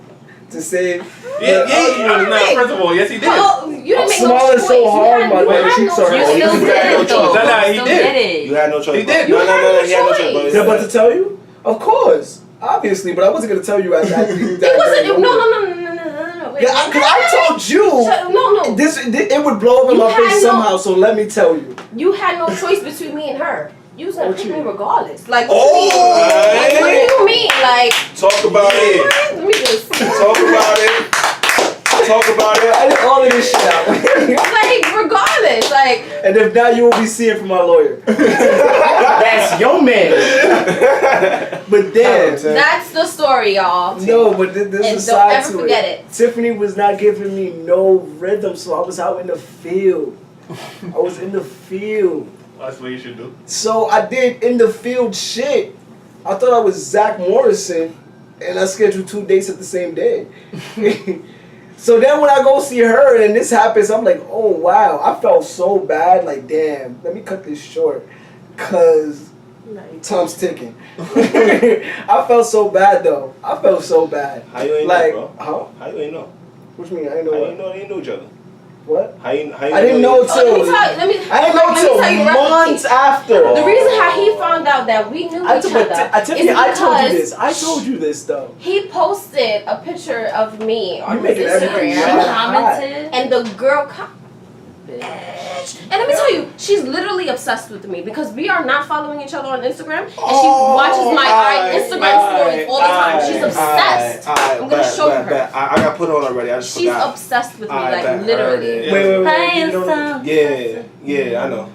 To save. Yeah, Alright. no, first of all, yes he did. Oh, you didn't I'm make no smiling choice. so hard, my you way had cheeks no are choice. You hurt. still You did had no it though. choice. Nah, he You still did. did You it. had no choice. He did. You No, had no he had no choice. choice. Bro. They're about to tell you? Of course. Obviously, but I wasn't going to tell you at that. It wasn't. No. Wait, Yeah, because I told you. No. It would blow up in You my had face no- somehow, so let me tell you. You had no choice between me and her. You was gonna What pick you me mean? regardless. Like, Oh, what do you mean? Like, Talk about it. let me just. Talk about it. Talk about I it. did all of this shit out. Like, regardless. It's like, And if not, you will be seeing from my lawyer. That's your man. But then, that's the story, y'all. no, but this And is a don't side ever to forget it. it. Tiffany was not giving me no rhythm, so I was out in the field. I was in the field. That's what you should do. So I did in the field shit. I thought I was Zach Morrison, and I scheduled 2 dates at the same day. So then when I go see her and this happens, I'm like, oh wow, I felt so bad. Like, damn, let me cut this short, cause time's ticking. I felt so bad though. I felt so bad. How you ain't Like, know, bro? huh? How you ain't know? What you mean? I didn't know How what? you know they ain't know each other? What? How you I didn't know Oh, let me till. tell you. I didn't know let me till tell you the months recipe. after. The reason how he found out that we knew each other Tiffany, is I told you because this. I told you this though. he posted a picture of me on You his making everything She hot. commented. and the girl bitch. And let me tell you, she's literally obsessed with me because we are not following each other on Instagram, and she watches my Instagram stories all the time. She's obsessed. I'm gonna show her. I got put on already. I just She's forgot. obsessed with me, Alright, like bet. literally. Wait. Playing You don't know- some. Yeah, I know.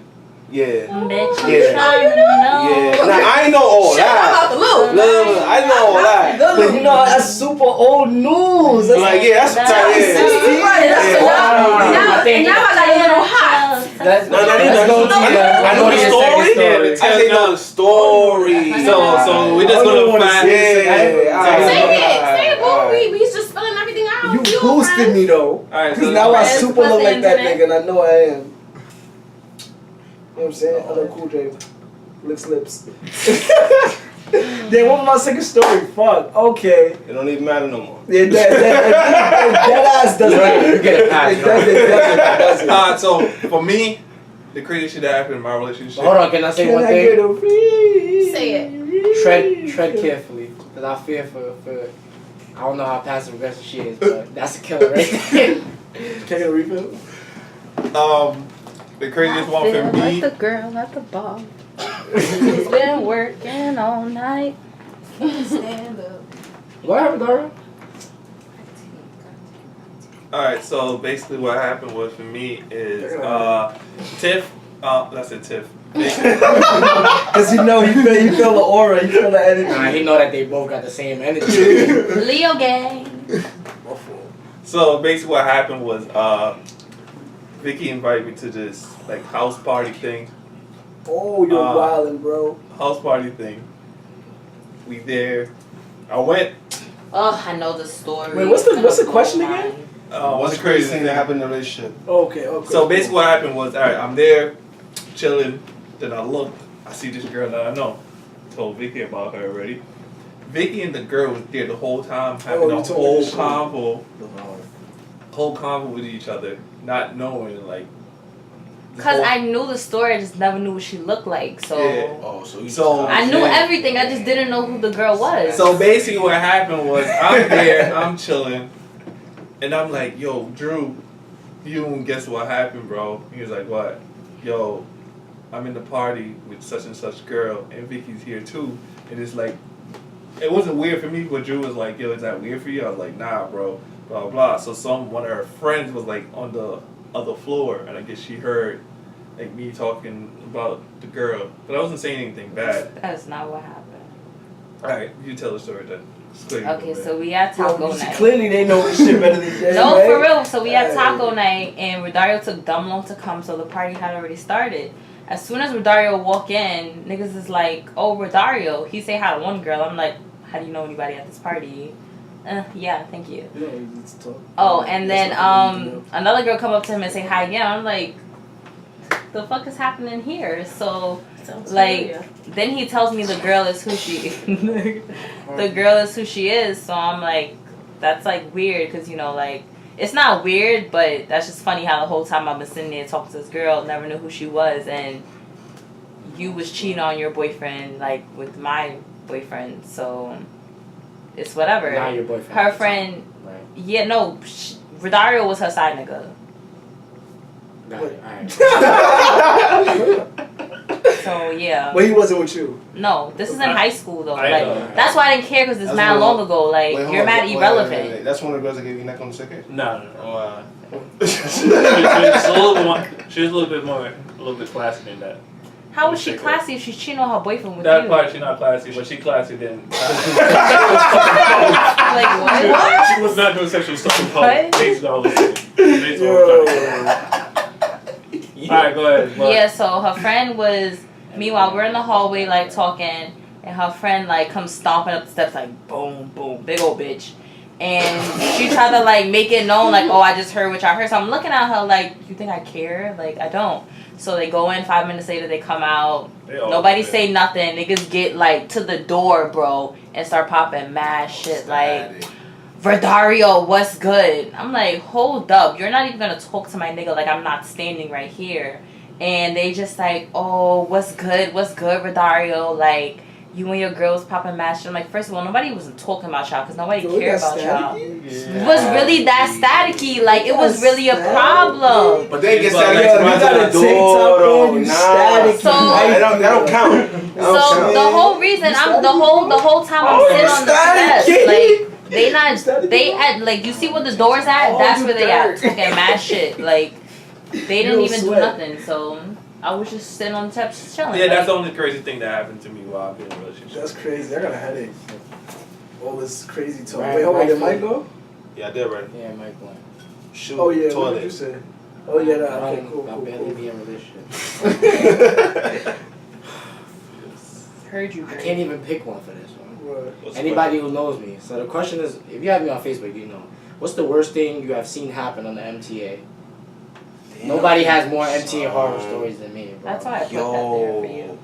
Yeah. Bitch, I'm Yeah. trying to know. Yeah. Nah, I ain't know all Shit, I'm that. out the loop. No, I know all that. But you know, that's super old news. That's Like, yeah, that's the time. See, Yeah. right, that's Yeah. so now, I think- and now I got a little hot. Let's No, no, let's no, go no, to no, the- I know the second story. story. I didn't know the story. So we're just I don't gonna wanna find. see it. Say it, boo. He's just spilling everything out. You We all boosted friends. me though. Alright, Because so now I Let's super put look the like that internet. nigga, and I know I am. You know what I'm saying? I love Cool J. Lips. Then what was my second story? Fuck. Okay. It don't even matter no more. Yeah, that ass doesn't matter. You get a pass, It doesn't. Alright, so for me, the crazy shit that happened in my relationship. Hold on, can I say Can one I thing? get a free? Say it. Tread carefully, because I fear for. I don't know how passive aggressive she is, but that's a killer right there. Can I get a refill? The craziest one for Feel me. like the girl at the bar. She's been working all night. Stand up. What happened, Dara? Alright, so basically what happened was for me is Tiff. That's it, Tiff. Because you know, you feel the aura, you feel the energy. Nah, he know that they both got the same energy. Leo gang. So basically what happened was Vicky invited me to this like house party thing. Oh, you're wildin', bro. House party thing. We there. I went. Oh, I know the story. Wait, what's the question again? What's the crazy thing that happened in the relationship? Okay. So basically what happened was, alright, I'm there, chilling, then I look, I see this girl that I know. Told Vicky about her already. Vicky and the girl was there the whole time having you a told me whole this shit. convo with each other, not knowing like. Because I knew the story, I just never knew what she looked like. So Yeah. Oh, so you So- I knew everything. I just didn't know who the girl was. So basically what happened was I'm there, I'm chilling, and I'm like, yo, Drew, you don't guess what happened, bro. He was like, what? Yo, I'm in the party with such and such girl, and Vicky's here too. And it's like, it wasn't weird for me, but Drew was like, yo, is that weird for you? I was like, nah, bro, blah, blah. So one of her friends was like on the other floor, and I guess she heard like me talking about the girl, but I wasn't saying anything bad. That's not what happened. Alright, you tell the story then. It's clear, Okay, man. so we had taco Yo, night. clearly they know this shit better than Jay. No, right? for real. So we had Hey. taco night, and Rodario took dumb long to come, so the party had already started. As soon as Rodario walk in, niggas is like, oh, Rodario. He say hi to one girl. I'm like, how do you know anybody at this party? Yeah, thank you. No, it's tough. Oh, and then That's what we do. another girl come up to him and say hi again. I'm like, the fuck is happening here? So like, then he tells me the girl is who she the girl is who she is. So I'm like, that's like weird, because you know, like, it's not weird, but that's just funny how the whole time I've been sitting there talking to this girl, never knew who she was, and you was cheating on your boyfriend like with my boyfriend. So it's whatever. Not your boyfriend. Her friend. Right. Yeah, no, Rodario was her side nigga. Got it. Alright. So yeah. But he wasn't with you. No, this is in high school though. I Like know. that's why I didn't care because it's That's mad one- long ago. Like Wait, hold you're on, mad wait, irrelevant. wait. That's one of the girls that gave you neck on the second? No. Oh, She's a little bit more, a little bit classy than that. How was she classy if she's cheating on her boyfriend with That you? part, she's not classy, but she classy then. Like what? She was not doing sexual stuff in What? public. Basically, all I'm saying. Basically, all I'm trying to say. Alright, go ahead. Yeah, so her friend was, meanwhile, we're in the hallway, like, talking, and her friend, like, comes stomping up the steps, like, boom, boom, big old bitch. And she tried to, like, make it known, like, oh, I just heard what y'all heard. So I'm looking at her like, you think I care? Like, I don't. So they go in, 5 minutes later, they come out. Nobody say nothing. Niggas get, like, to the door, bro, and start popping mad shit, like, Verdario, what's good? I'm like, hold up. You're not even going to talk to my nigga like I'm not standing right here. And they just like, oh, what's good? What's good, Verdario? Like, you and your girls popping mad shit. I'm like, first of all, nobody wasn't talking about y'all because nobody cared about y'all. It was really that staticky. Like, it was really a problem. But they get But static like, to you my got a door, TikTok though. on, you Nah. static. So- That don't count. That don't So count. the whole reason the whole time I'm Oh, sitting on the steps, static. like they at like you see what the doors at? Oh, That's you where they at dirt. talking mad shit. Like they didn't You even do sweat. nothing. So I was just sitting on the steps chilling. Yeah, that's the like, only crazy thing that happened to me while I've been in a relationship. That's crazy. I got a headache. All this crazy talk. Right, Wait, hold on. right. Did Mike go? Yeah, I did, right? Yeah, Mike went. Shoot, Oh, yeah. What toilet. did you say? Oh, yeah. Nah, okay, cool, I'll cool, barely cool. be in a relationship. heard you. I Girl. can't even pick one for this one. What? What's the Anybody who knows me. So the question is, if you have me on Facebook, you know. What's the worst thing you have seen happen on the MTA? Nobody has more MTA horror stories than me, bro. That's why I put that there for you.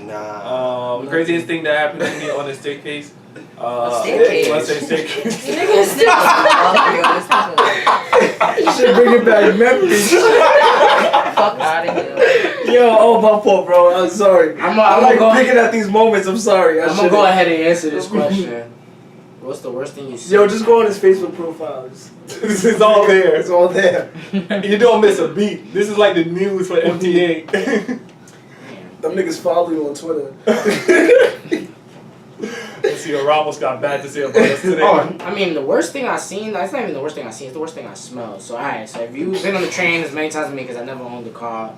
Nah. The craziest thing that happened to me on the staircase. Staircase? Let's say staircase. You should bring it back memories. Fuck out of here. Yo, oh, my fault, bro. I'm sorry. I'm I like gonna go. picking at these moments. I'm sorry. I'm gonna go ahead and answer this question. What's the worst thing you see? Yo, just go on his Facebook profile. This is all there. It's all there. You don't miss a beat. This is like the news for MTA. Them niggas follow you on Twitter. Let's see, Ramos got bad to say about us today. Oh, I mean, the worst thing I've seen, that's not even the worst thing I've seen, it's the worst thing I smell. So, alright, so if you've been on the train as many times as me, because I never owned a car,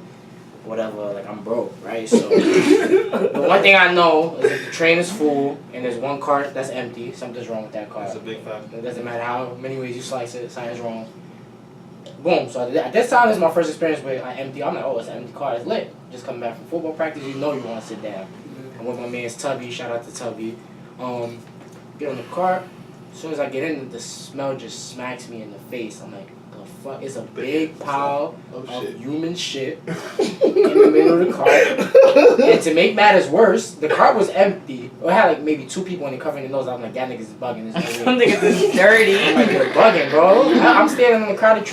whatever, like, I'm broke, right? So, the one thing I know is if the train is full and there's one cart that's empty, something's wrong with that car. That's a big fact. It doesn't matter how many ways you slice it, something's wrong. Boom. So at this time, this is my first experience with an empty. I'm like, oh, it's an empty car. It's lit. Just coming back from football practice, you know you want to sit down. I'm with my man's Tubby. Shout out to Tubby. Get on the cart. As soon as I get in, the smell just smacks me in the face. I'm like, the fuck? It's a big pile of human shit in the middle of the cart. And to make matters worse, the cart was empty. It had like maybe 2 people in it covering their nose. I'm like, that nigga's bugging. Some niggas is dirty. I'm like, you're bugging, bro. I'm standing on the crowded.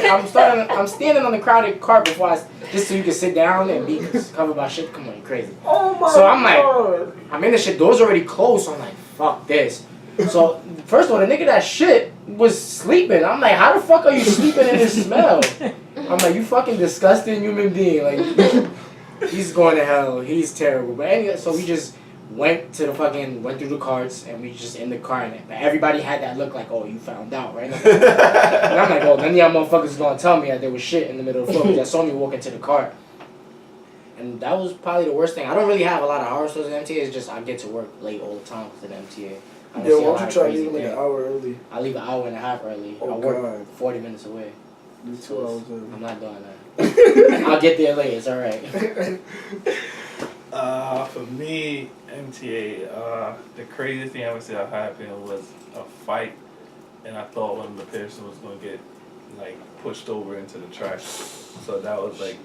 I'm standing on the crowded cart before just so you can sit down and be covered by shit. Come on, you crazy. Oh my So I'm like, God. I'm in the shit. Doors already closed. So I'm like, fuck this. So first of all, the nigga that shit was sleeping. I'm like, how the fuck are you sleeping in this smell? I'm like, you fucking disgusting human being. Like, he's going to hell. He's terrible. But anyway, so we just went through the carts, and we just in the car, and everybody had that look like, oh, you found out, right? And I'm like, oh, none of y'all motherfuckers gonna tell me that there was shit in the middle of the floor. Because I saw me walk into the cart. And that was probably the worst thing. I don't really have a lot of horror stories in MTA. It's just I get to work late all the time because of the MTA. I don't Yo, see a why lot don't you of try crazy leaving like things. an hour early? I leave an hour and a half early. Oh, I work God. 40 minutes away. Do 2 hours early. I'm not doing that. I'll get there late. It's alright. For me, MTA, the craziest thing I would say that happened was a fight, and I thought one of the person was gonna get like pushed over into the trash. So that was the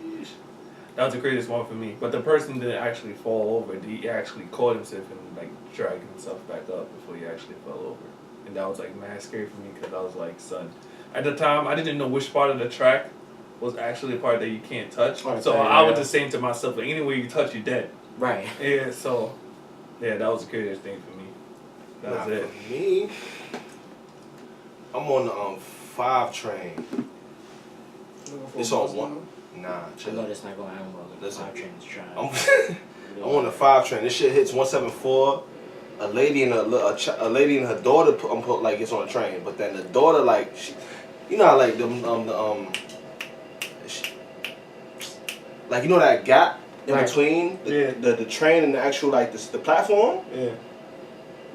craziest one for me. But the person didn't actually fall over. He actually caught himself and like dragged himself back up before he actually fell over. And that was like mad scary for me because I was like, son. At the time, I didn't know which part of the track was actually the part that you can't touch. Oh, So okay, I was yeah. just saying to myself, like, anywhere you touch, you're dead. Right. Yeah, so, yeah, that was the craziest thing for me. That was it. For me, I'm on the 5 train. It's on 1. Nah, I chill. know this not going to end well. The Listen. 5 train is trying. I'm I'm on the 5 train. This shit hits 174. A lady and a lady and her daughter put like it's on a train, but then the daughter like you know how like like you know that gap in between the train and the actual like the platform. Yeah.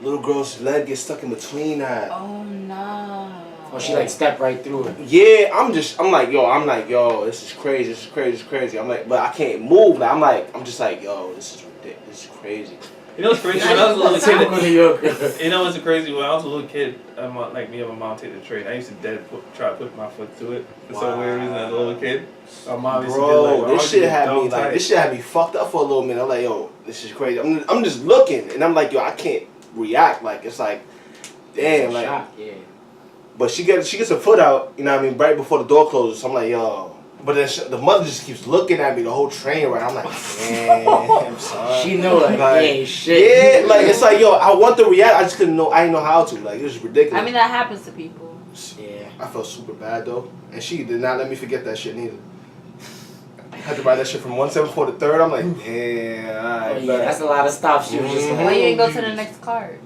Little girl's leg gets stuck in between that. Oh no. Oh, she like stepped right through it. Yeah, I'm like, yo, this is crazy. I'm like, but I can't move. Like, I'm just like, yo, this is ridiculous. This is crazy. You know what's crazy? When I was a little Typical kid, New Yorker. you know what's crazy? When I was a little kid, like me and my mom take the train. I used to try to put my foot through it for some weird reason as a little kid. My mom used to get like, this shit had me fucked up for a little minute. I'm like, yo, this is crazy. I'm just looking, and I'm like, yo, I can't react. Like, it's like, damn, like. Shock, yeah. But she gets her foot out, you know what I mean, right before the door closes. So I'm like, yo. But then the mother just keeps looking at me the whole train ride. I'm like, damn, son. She knew like ain't shit. Yeah, like it's like, yo, I want to react. I just couldn't know. I didn't know how to. Like, it was ridiculous. I mean, that happens to people. Yeah. I felt super bad though, and she did not let me forget that shit neither. I had to ride that shit from 174 to 3rd. I'm like, damn. Oh, yeah, that's a lot of stops. She was just like, Why you ain't go to the next card?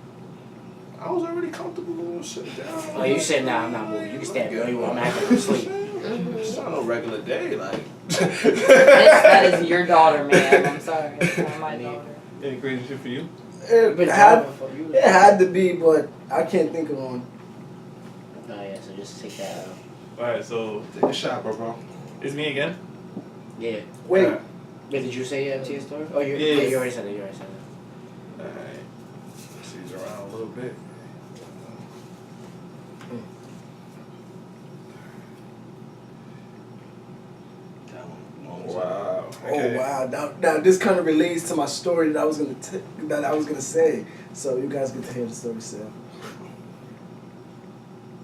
I was already comfortable sitting down. oh, you said, nah, I'm not moving. You can stand where you want. I'm acting asleep. It's not no regular day, like. That is your daughter, man. I'm sorry. It's not my daughter. Any crazy shit for you? It had to be, but I can't think of one. Oh yeah, so just take that out. Alright, so Take a shot, bro. it's me again? Yeah. Wait, Alright. Wait, did you say your MTA story? Oh, Yes. you already said it. Alright. She's around a little bit. Wow. Okay. oh wow! Now this kind of relates to my story that I was gonna say. So you guys get to hear the story soon.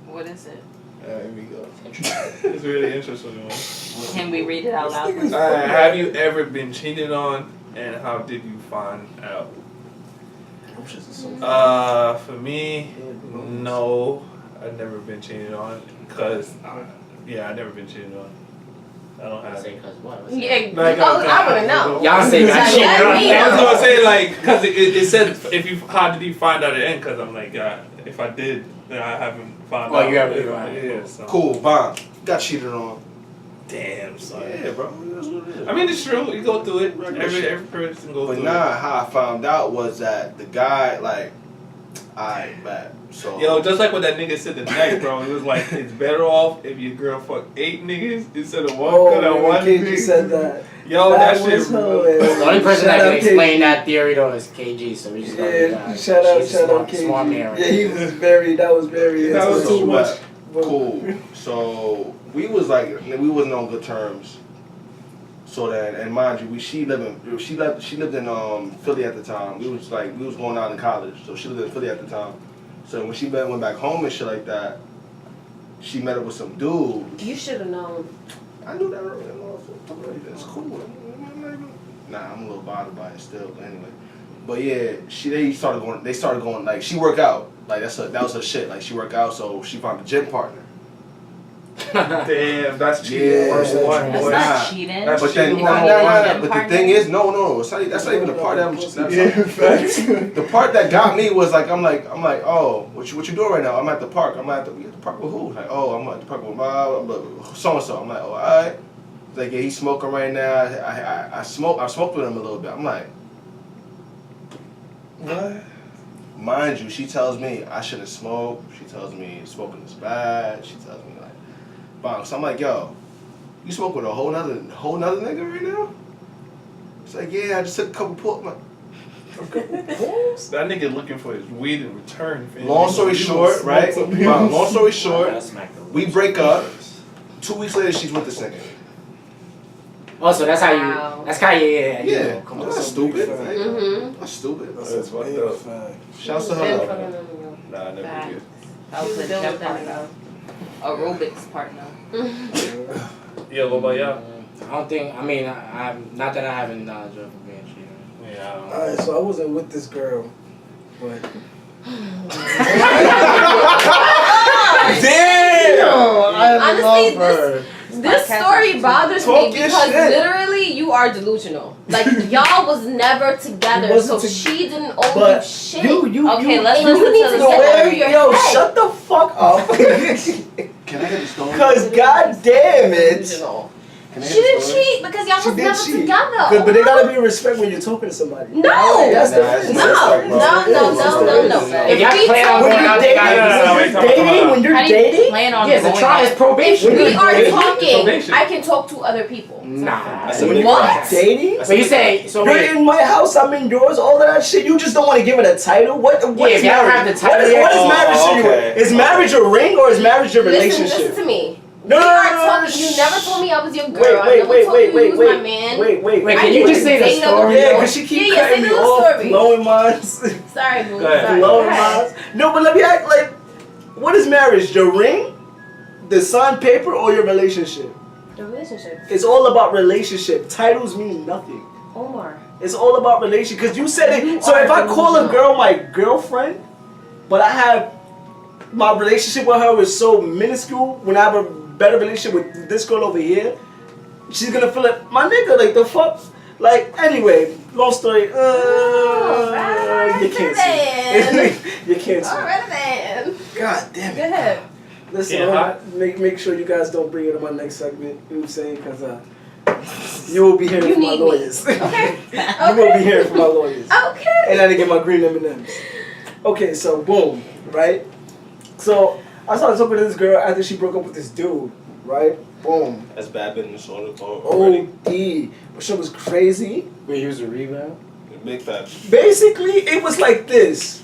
What is it? Here we go. It's really interesting one. Can we read it out loud? Have you ever been cheated on, and how did you find out? For me, no, I've never been cheated on. Cause I've never been cheated on. I don't have. Say cause what? Yeah, Like, I want to know. Y'all say got shit. I was gonna say like, cause it said how did you find out at the end? Cause I'm like, if I did, then I haven't found out. Oh, you haven't found out. Yeah. So. Cool, bomb. Got cheated on. Damn, son. Yeah, bro. That's what it is. I mean, it's true. You go through it. Every person goes But through nah, how I found out was that the guy, like, I bet. So it. Yo, just like what that nigga said the night, bro. It was like, it's better off if your girl fuck 8 niggas instead of one. One KG nigga. said that. Yo, that shit. was hilarious. The only person Shout that out can explain KG. that theory though is KG. So we just gotta Yeah, shout out KG. Smart man. Yeah, he was very. That was very. That was too much. Cool. So we was like, we wasn't on good terms. So then, and mind you, she lived in Philly at the time. We was going out in college, so she lived in Philly at the time. So when she went back home and shit like that, she met up with some dude. You should have known. I knew that early. It's cool. Nah, I'm a little bothered by it still. But anyway, but yeah, they started going like she work out. Like that was her shit. Like she work out, so she found a gym partner. Damn, that's cheating. Yeah, First one, That's boy. not cheating. That's But then, cheating. but the thing is, no, it's not, that's not even the part the part that got me was like, I'm like, oh, what you doing right now? I'm at the park. I'm at the park with who? Like, oh, I'm at the park with so and so. I'm like, oh, all right. Like, yeah, he's smoking right now. I smoked with him a little bit. I'm like, What? mind you, she tells me I shouldn't smoke. She tells me smoking is bad. She tells me like, bang. So I'm like, yo, you smoke with a whole nother nigga right now? It's like, yeah, I just took a couple pulls. That nigga looking for his weed in return. Long story short, right? Long story short, we break up. 2 weeks later, she's with this nigga. Oh, so that's how Wow. you. That's how you. Yeah, Come on. that's stupid. Mm-hmm. That's stupid. That's fucked up. Shouts to Been her. fucking on you. Nah, I never Facts. did. That was a Build gym with that partner. Aerobics partner. Yeah, what about y'all? I don't think. I mean, I'm not that I have any knowledge of being cheated. Yeah, I don't know. Alright, so I wasn't with this girl, but Damn! I Honestly, love her. This podcast story actually. bothers Talk me your because shit. literally you are delusional. Like y'all was never together, wasn't so to- she didn't owe you But shit. Okay, let's and you listen need to to the get that story. through your Yo, head. shut the fuck up. Can I get the story? Cause god damn it. Delusional. Can I She get the didn't story? cheat because y'all She was did never cheat. together. But there gotta be respect when you're talking to somebody. No. That's Nah, the it's thing. not respect, bro. No. If y'all we plan on talk- When going out you're together, dating, wait, come on. when you're How do you dating, plan on yes, going the trial out? is probation. If we are dating, talking, probation. I can talk to other people. Nah. That's a when big you're difference. dating, But you say so. you're Wait. in my house, I'm in yours, all of that shit. You just don't want to give it a title. What Yeah, is if y'all marriage? have the title, what is Oh, marriage to you? okay. Is marriage a ring or is marriage a relationship? Listen to me. No, We no, are no, no, talking. no, You never told me I was your girl. I Wait, never wait, told wait, you wait, you was wait, my man. wait. Wait, I can you didn't just say the date another story? Yeah, girl. because she keep Yeah, say cutting the me little off, story. blowing minds. Sorry, boo. Go ahead. Sorry. Blowing Go ahead. minds. No, but let me act like, what is marriage? The ring, the signed paper, or your relationship? The relationship. It's all about relationship. Titles mean nothing. Omar. It's all about relationship. Because you said You it. So are if I call a delusional. girl my girlfriend, but I have my relationship with her is so minuscule, when I have a better relationship with this girl over here, she's gonna feel like my nigga. Like the fuck. Like anyway, long story. Alright, You can't then. see. You can't see. Alright then. God damn Go it. ahead. Listen, Yeah, I wanna make sure you guys don't bring it in my next segment. You know what I'm saying? Because you will be hearing You from my need me. lawyers. Okay. You will be hearing from my lawyers. Okay. And I didn't get my green M&Ms. Okay, so boom, right? So I started talking to this girl after she broke up with this dude, right? Boom. That's bad business on the phone already. OD. But shit was crazy. Wait, he was a rebound. Big fat. Basically, it was like this.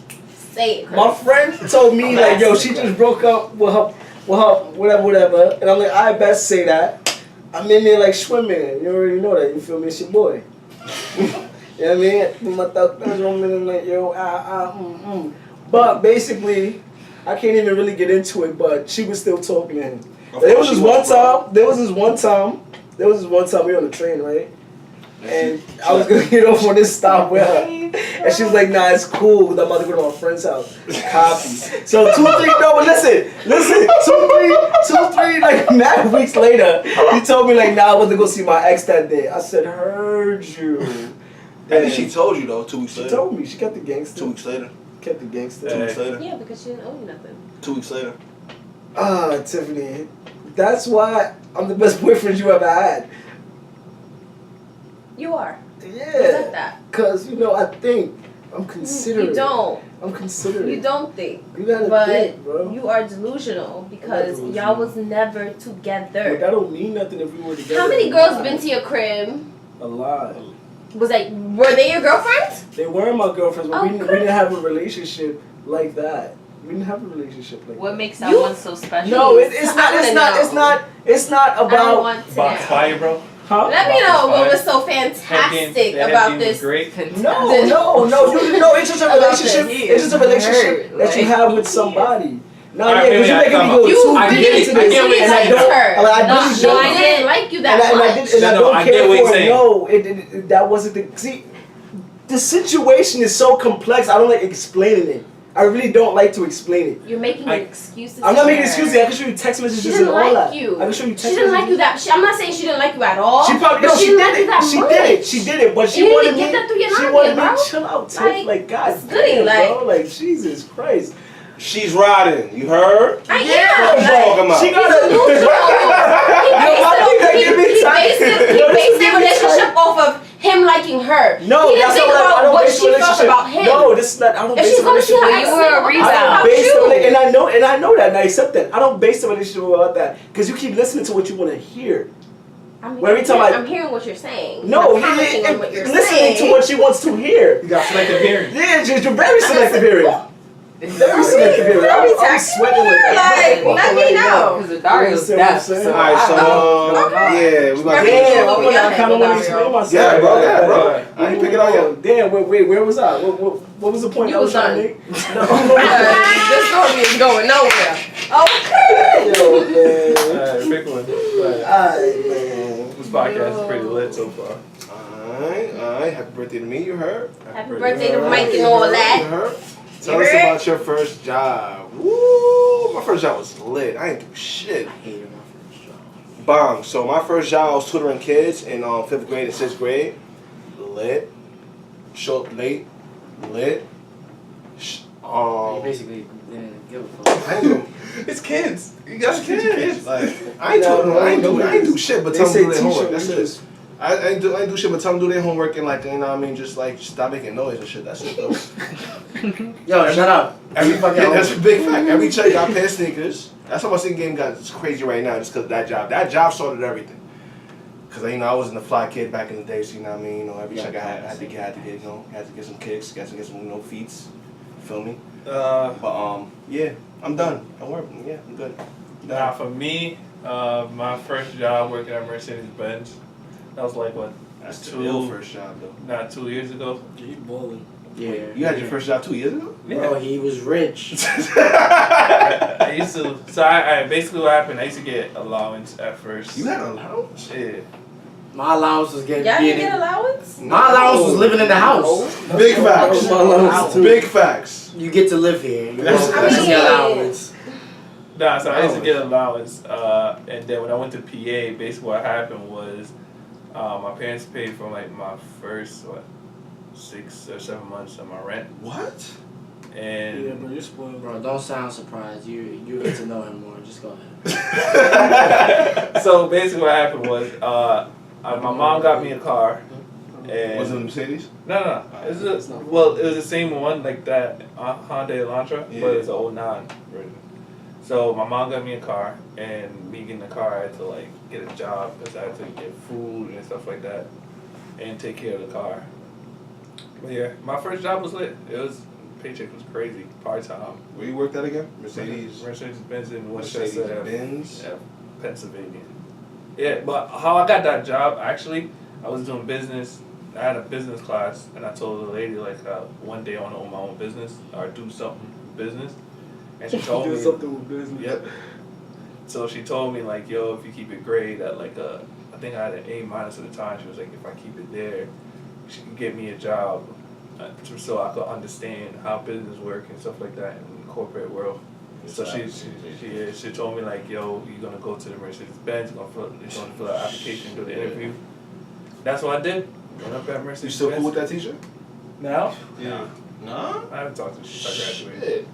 Say it. My friend told me like, yo, she just broke up with her, whatever. And I'm like, I best say that. I'm in there like swimming. You already know that. You feel me? It's your boy. You know what I mean? Do my thug things on me, like, yo, But basically, I can't even really get into it. But she was still talking to him. There was this one time we were on the train, right? And I was gonna get off on this stop with her. And she was like, nah, it's cool, because I'm about to go to my friend's house. Copy. So 2, 3, no, but listen, 2, 3, like mad weeks later, he told me like, nah, I went to go see my ex that day. I said, heard you. And she told you though, 2 weeks She later. told me, she kept the gangster. 2 weeks later. Kept the gangster. 2 weeks later. Yeah, because she didn't owe you nothing. 2 weeks later. Ah, Tiffany, that's why I'm the best boyfriend you ever had. You are. You like Yeah. that. Cause you know, I think I'm considerate. You don't. I'm considerate. You don't think. You gotta But think, bro. you are delusional because delusional. y'all was never Like, together. that don't mean nothing if we were together. How many girls been to your crib? A lot. Was like, were they your girlfriends? They weren't my girlfriends, but Oh, we didn't have a relationship like that. We didn't have a relationship like What that. makes that one so special? No, it's not. I It's wanna not. know. It's not. It's not I don't about. want to Box know. fire, bro. Huh? Let me know what was so Head fantastic game- the head about game was this. Great. No. It's just a About relationship. this. It's just a relationship Hurt, that you like- have with somebody. No, Alright, yeah, because maybe you're I making me come go up. You too I deep get it. into I this, get what you're and I saying. don't. Her. Like, I No, really she don't. I didn't like you that And I much. did, and No, I no, don't I care get what for you're it. saying. No, that wasn't the. See, the situation is so complex. I don't like explaining it. I really don't like to explain it. You're making I- excuses. I'm not for making her. excuses. I can show you text messages She and didn't all like that. you. I can show you text She didn't like you messages. that. I'm not saying she didn't like you at all. She probably but no. She didn't did like you it. that She much. did it. She did it. But she You need to wanted get me. that through your She noggin, wanted me bro. to chill out, Tiff. Like, Like God it's goody, damn, bro. Like Jesus Christ. She's riding. You heard? I Yeah, am. What you talking about? She got He's delusional. He based the relationship off of him liking her. No, he didn't that's think not what I about don't what base she felt relationship. about him. No, this is not. I don't If base she's the gonna see relationship. her You ex, were a what rebound. I about don't base you? and I know that, and I accept that. I don't base the relationship about that because you keep listening to what you want to hear. Every time I'm hearing what you're saying. No, I'm commenting on what you're listening saying. to what she wants to hear. You got selective hearing. Yeah, you're very selective hearing. Very selective hearing. Let me I'm text sweating her, like let me know. Because of Dario's You know what I'm death. saying? So Alright, so yeah, we about to Damn, Oh, I yeah, kind of want to Dario. explain myself. Yeah, bro, yeah, bro. I ain't pick it up yet. Damn, wait, where was I? What was the point You I was was trying to done. make? No. This story is going nowhere. Okay. Yo, man. Alright, pick one. Alright, man. This podcast is pretty lit so far. Alright. Happy birthday to me, you heard? Happy birthday to Mike and all You that. heard? Tell You us heard? about your first job. Woo! My first job was lit. I ain't do shit. I hated my first job. Bomb. So my first job, I was tutoring kids in 5th grade and 6th grade. Lit. Show up late. Lit. You basically didn't give a fuck. I ain't do. It's kids. You got kids. Like I ain't do shit but They tell them say to do their homework. teacher, That's it. I ain't do shit but tell them to do their homework and like, you know what I mean, just like stop making noise and shit. That's it though. Yo, shut up. Every fucking yeah, that's a big fact. Every check got pair of sneakers. That's how my sneaker game got it's crazy right now just because of that job. That job started everything. Cause you know I wasn't a fly kid back in the day, so you know what I mean. You know every check I had to get you know had to get some kicks, had to get some feats. You feel me? But yeah, I'm done. I'm working. Yeah, I'm good. Nah, for me, my first job working at Mercedes Benz, that was like what? That's the real first job though. Not 2 years ago. Yeah, you balling. Yeah. You had your first job 2 years ago? Bro, he was rich. I used to. So I basically what happened. I used to get allowance at first. You had an allowance? Yeah. My allowance was getting. Y'all didn't get allowance? My allowance was living in the house. Big facts. My allowance too. Big facts. You get to live here. You That's- know, that's your allowance. Nah, so I used to get allowance, and then when I went to PA, basically what happened was, my parents paid for like my first 6 or 7 months of my rent, What? and Yeah, bro, you're spoiled. Bro, don't sound surprised. You get to know him more. Just go ahead. so basically what happened was, my mom got me a car, and Was it a Mercedes? no, it was the same one like that Honda Elantra, Yeah. but it's an 09 version. So my mom got me a car, and me getting the car, I had to like get a job because I had to get food and stuff like that, and take care of the car. But yeah, my first job was lit. It was paycheck was crazy, part time. Where you worked at again? Mercedes. Mercedes Benz in Mercedes Winchester, Benz. Pennsylvania. Yeah, but how I got that job actually, I was doing business. I had a business class, and I told the lady like one day I want to own my own business or do something business, and she told Do me. something with business. Yep. So she told me like, yo, if you keep it grade at like I think I had an A- at the time. She was like, if I keep it there, she can get me a job, so I could understand how business work and stuff like that in the corporate world. So she told me like, yo, you're gonna go to the Mercedes Benz, you're gonna fill out an application, do the interview. That's what I did. Went up at Mercedes. You still cool with that teacher? Now? Yeah. Nah? I haven't talked to her since I graduated. Shit.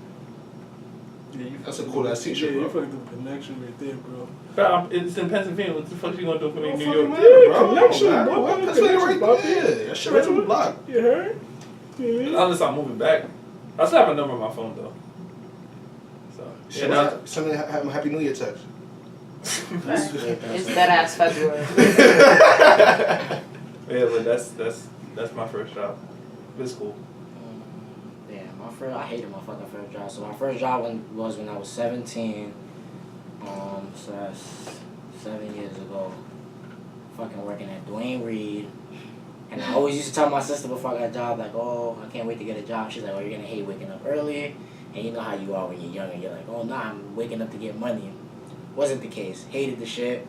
Yeah, you That's a fucking- cool ass teacher, Yeah, bro. you fucking the connection right there, bro. But it's in Pennsylvania. What the fuck you gonna do for me in New York? Bro, connection, man. bro. What? Pennsylvania right Connection, there. That shit right on the block. You heard? Yeah. Unless I'm moving back. I still have a number on my phone though. So Shit, send me a Happy New Year text. It's that ass February. Yeah, but that's my first job. It's cool. Yeah, I hated my fucking first job. So my first job was when I was 17. So that's 7 years ago. Fucking working at Dwayne Reed. And I always used to tell my sister before I got a job, like, oh, I can't wait to get a job. She's like, oh, you're gonna hate waking up early. And you know how you are when you're younger. You're like, oh, nah, I'm waking up to get money. Wasn't the case. Hated the shit.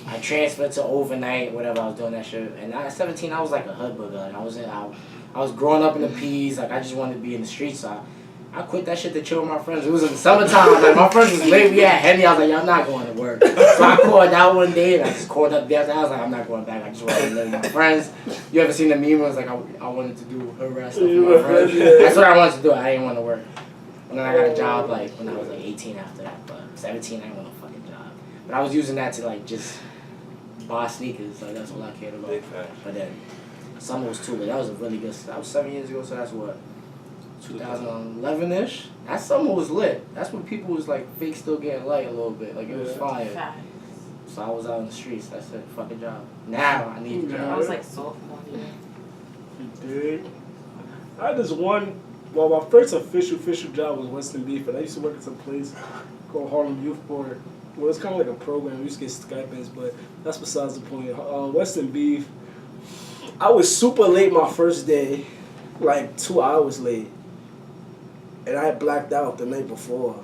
I transferred to overnight, whatever, I was doing that shit. And at 17, I was like a hood booger. Like, I was growing up in the P's. Like, I just wanted to be in the streets. So I quit that shit to chill with my friends. It was in the summertime. Like, my friends was late. We had Henny. I was like, yo, I'm not going to work. So I called out one day, and I just called up the other day. I was like, I'm not going back. I just want to live with my friends. You ever seen the meme? It was like, I wanted to do harass stuff with my friends. That's what I wanted to do. I didn't want to work. And then I got a job, like, when I was, like, 18 after that. But 17, I didn't want a fucking job. But I was using that to, like, just buy sneakers. Like, that's all I cared about. Big fact. But then summer was too, but that was a really good, that was 7 years ago, so that's what, 2011-ish? That summer was lit. That's when people was like fake still getting light a little bit. Like it was fire. Facts. So I was out in the streets. That's it. Fucking job. Now I need a I job. was like sophomore year. You did. I had this one. Well, my first official job was Western Beef, and I used to work at some place called Harlem Youth Board. Well, it's kind of like a program. We used to get stipends, but that's besides the point. Western Beef. I was super late my first day, like 2 hours late. And I had blacked out the night before.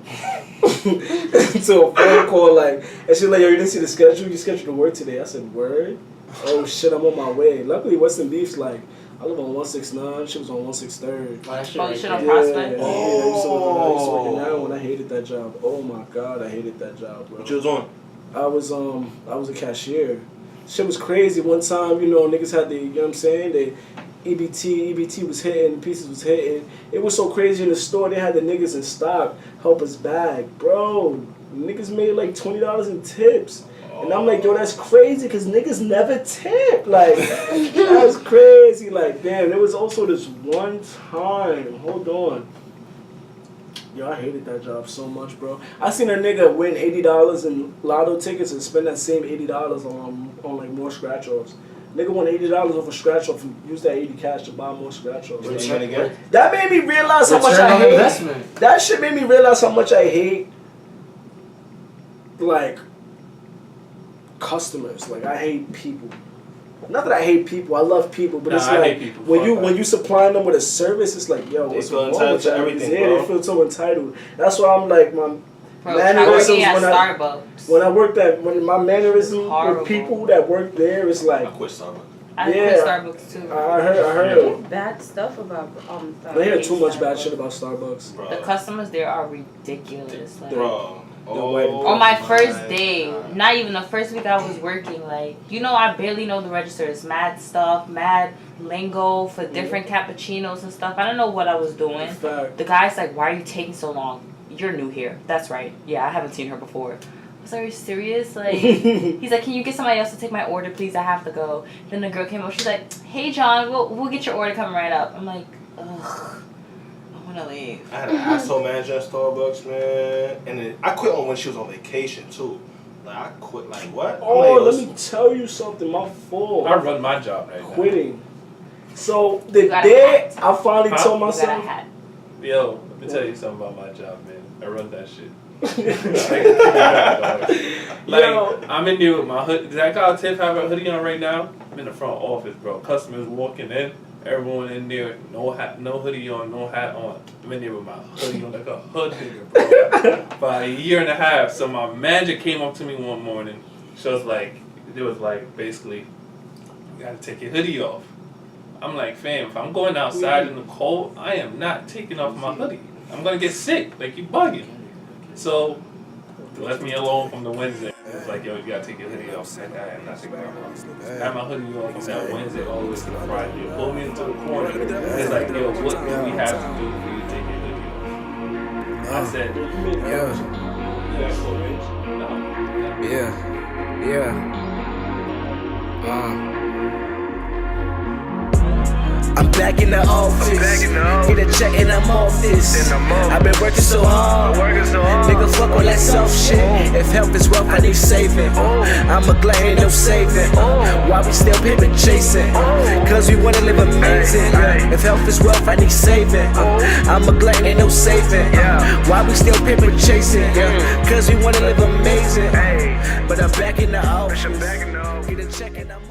So a phone call, like, and she's like, yo, you didn't see the schedule? You scheduled to work today. I said, word? Oh, shit, I'm on my way. Luckily, Western Beef's like, I live on 169. She was on 163rd. Oh, that shit Oh, right you should there. have Prospect? Yeah, I used to work in that one. I hated that job. Oh, my God, I hated that job, bro. What you was on? I was a cashier. Shit was crazy. One time, niggas had you know what I'm saying? They EBT was hitting, pieces was hitting. It was so crazy in the store. They had the niggas in stock help us bag, bro. Niggas made like $20 in tips. And I'm like, yo, that's crazy because niggas never tip. Like, that's crazy. Like, damn, there was also this one time. Hold on. Yo, I hated that job so much, bro. I seen a nigga win $80 in lotto tickets and spend that same $80 on like more scratch offs. Nigga won $80 off a scratch off and used that 80 cash to buy more scratch offs. That made me realize how much I hate. Investment. That shit made me realize how much I hate, like, customers. Like, I hate people. Not that I hate people, I love people, but it's like when you supplying them with a service, it's like, yo, what's wrong with that? Everything, they feel so entitled. That's why I'm like, my mannerisms when my mannerisms with people that work there, it's like, I quit Starbucks. I quit Starbucks too. I heard bad stuff about Starbucks. I hear too much bad shit about Starbucks. Bro. The customers there are ridiculous. Like, bro. On my first day, not even the first week I was working, like, I barely know the registers. Mad stuff, mad lingo for different cappuccinos and stuff. I don't know what I was doing. The guy's like, why are you taking so long? You're new here. That's right. Yeah, I haven't seen her before. I was like, are you serious? Like, he's like, can you get somebody else to take my order, please? I have to go. Then the girl came up. She's like, hey, John, we'll get your order coming right up. I'm like, ugh. I had an asshole manager at Starbucks, man, and then I quit when she was on vacation too. Like I quit, like what? Oh, let me tell you something. My fault. I run my job right quitting. Now. So the day I finally told myself, yo, let me tell you something about my job, man. I run that shit. I'm in there with my hoodie. Did I got a tip have a hoodie on right now? I'm in the front office, bro. Customers walking in. Everyone in there, no hat, no hoodie on, no hat on. I'm in there with my hoodie on like a hood nigga, bro. For a year and a half. So my manager came up to me one morning. She was like, basically, you gotta take your hoodie off. I'm like, fam, if I'm going outside in the cold, I am not taking off my hoodie. I'm gonna get sick. Like, you bugging. So, left me alone from the Wednesday. It's like, yo, you gotta take your hoodie off. I am not taking my hoodie off. I had my hoodie on from that Wednesday all the way to the Friday. They pulled me into the corner. It's like, yo, what do we have to do for you to take your hoodie off? I said, I'm back in the office. Get a check and I'm off this. I've been working so hard. Nigga, fuck all that self shit. If health is wealth, I need saving. I'm a glad ain't no saving. Why we still paper chasing? Cause we wanna live amazing. If health is wealth, I need saving. I'm a glad ain't no saving. Why we still paper chasing? Cause we wanna live amazing. But I'm back in the office. Get a check and I'm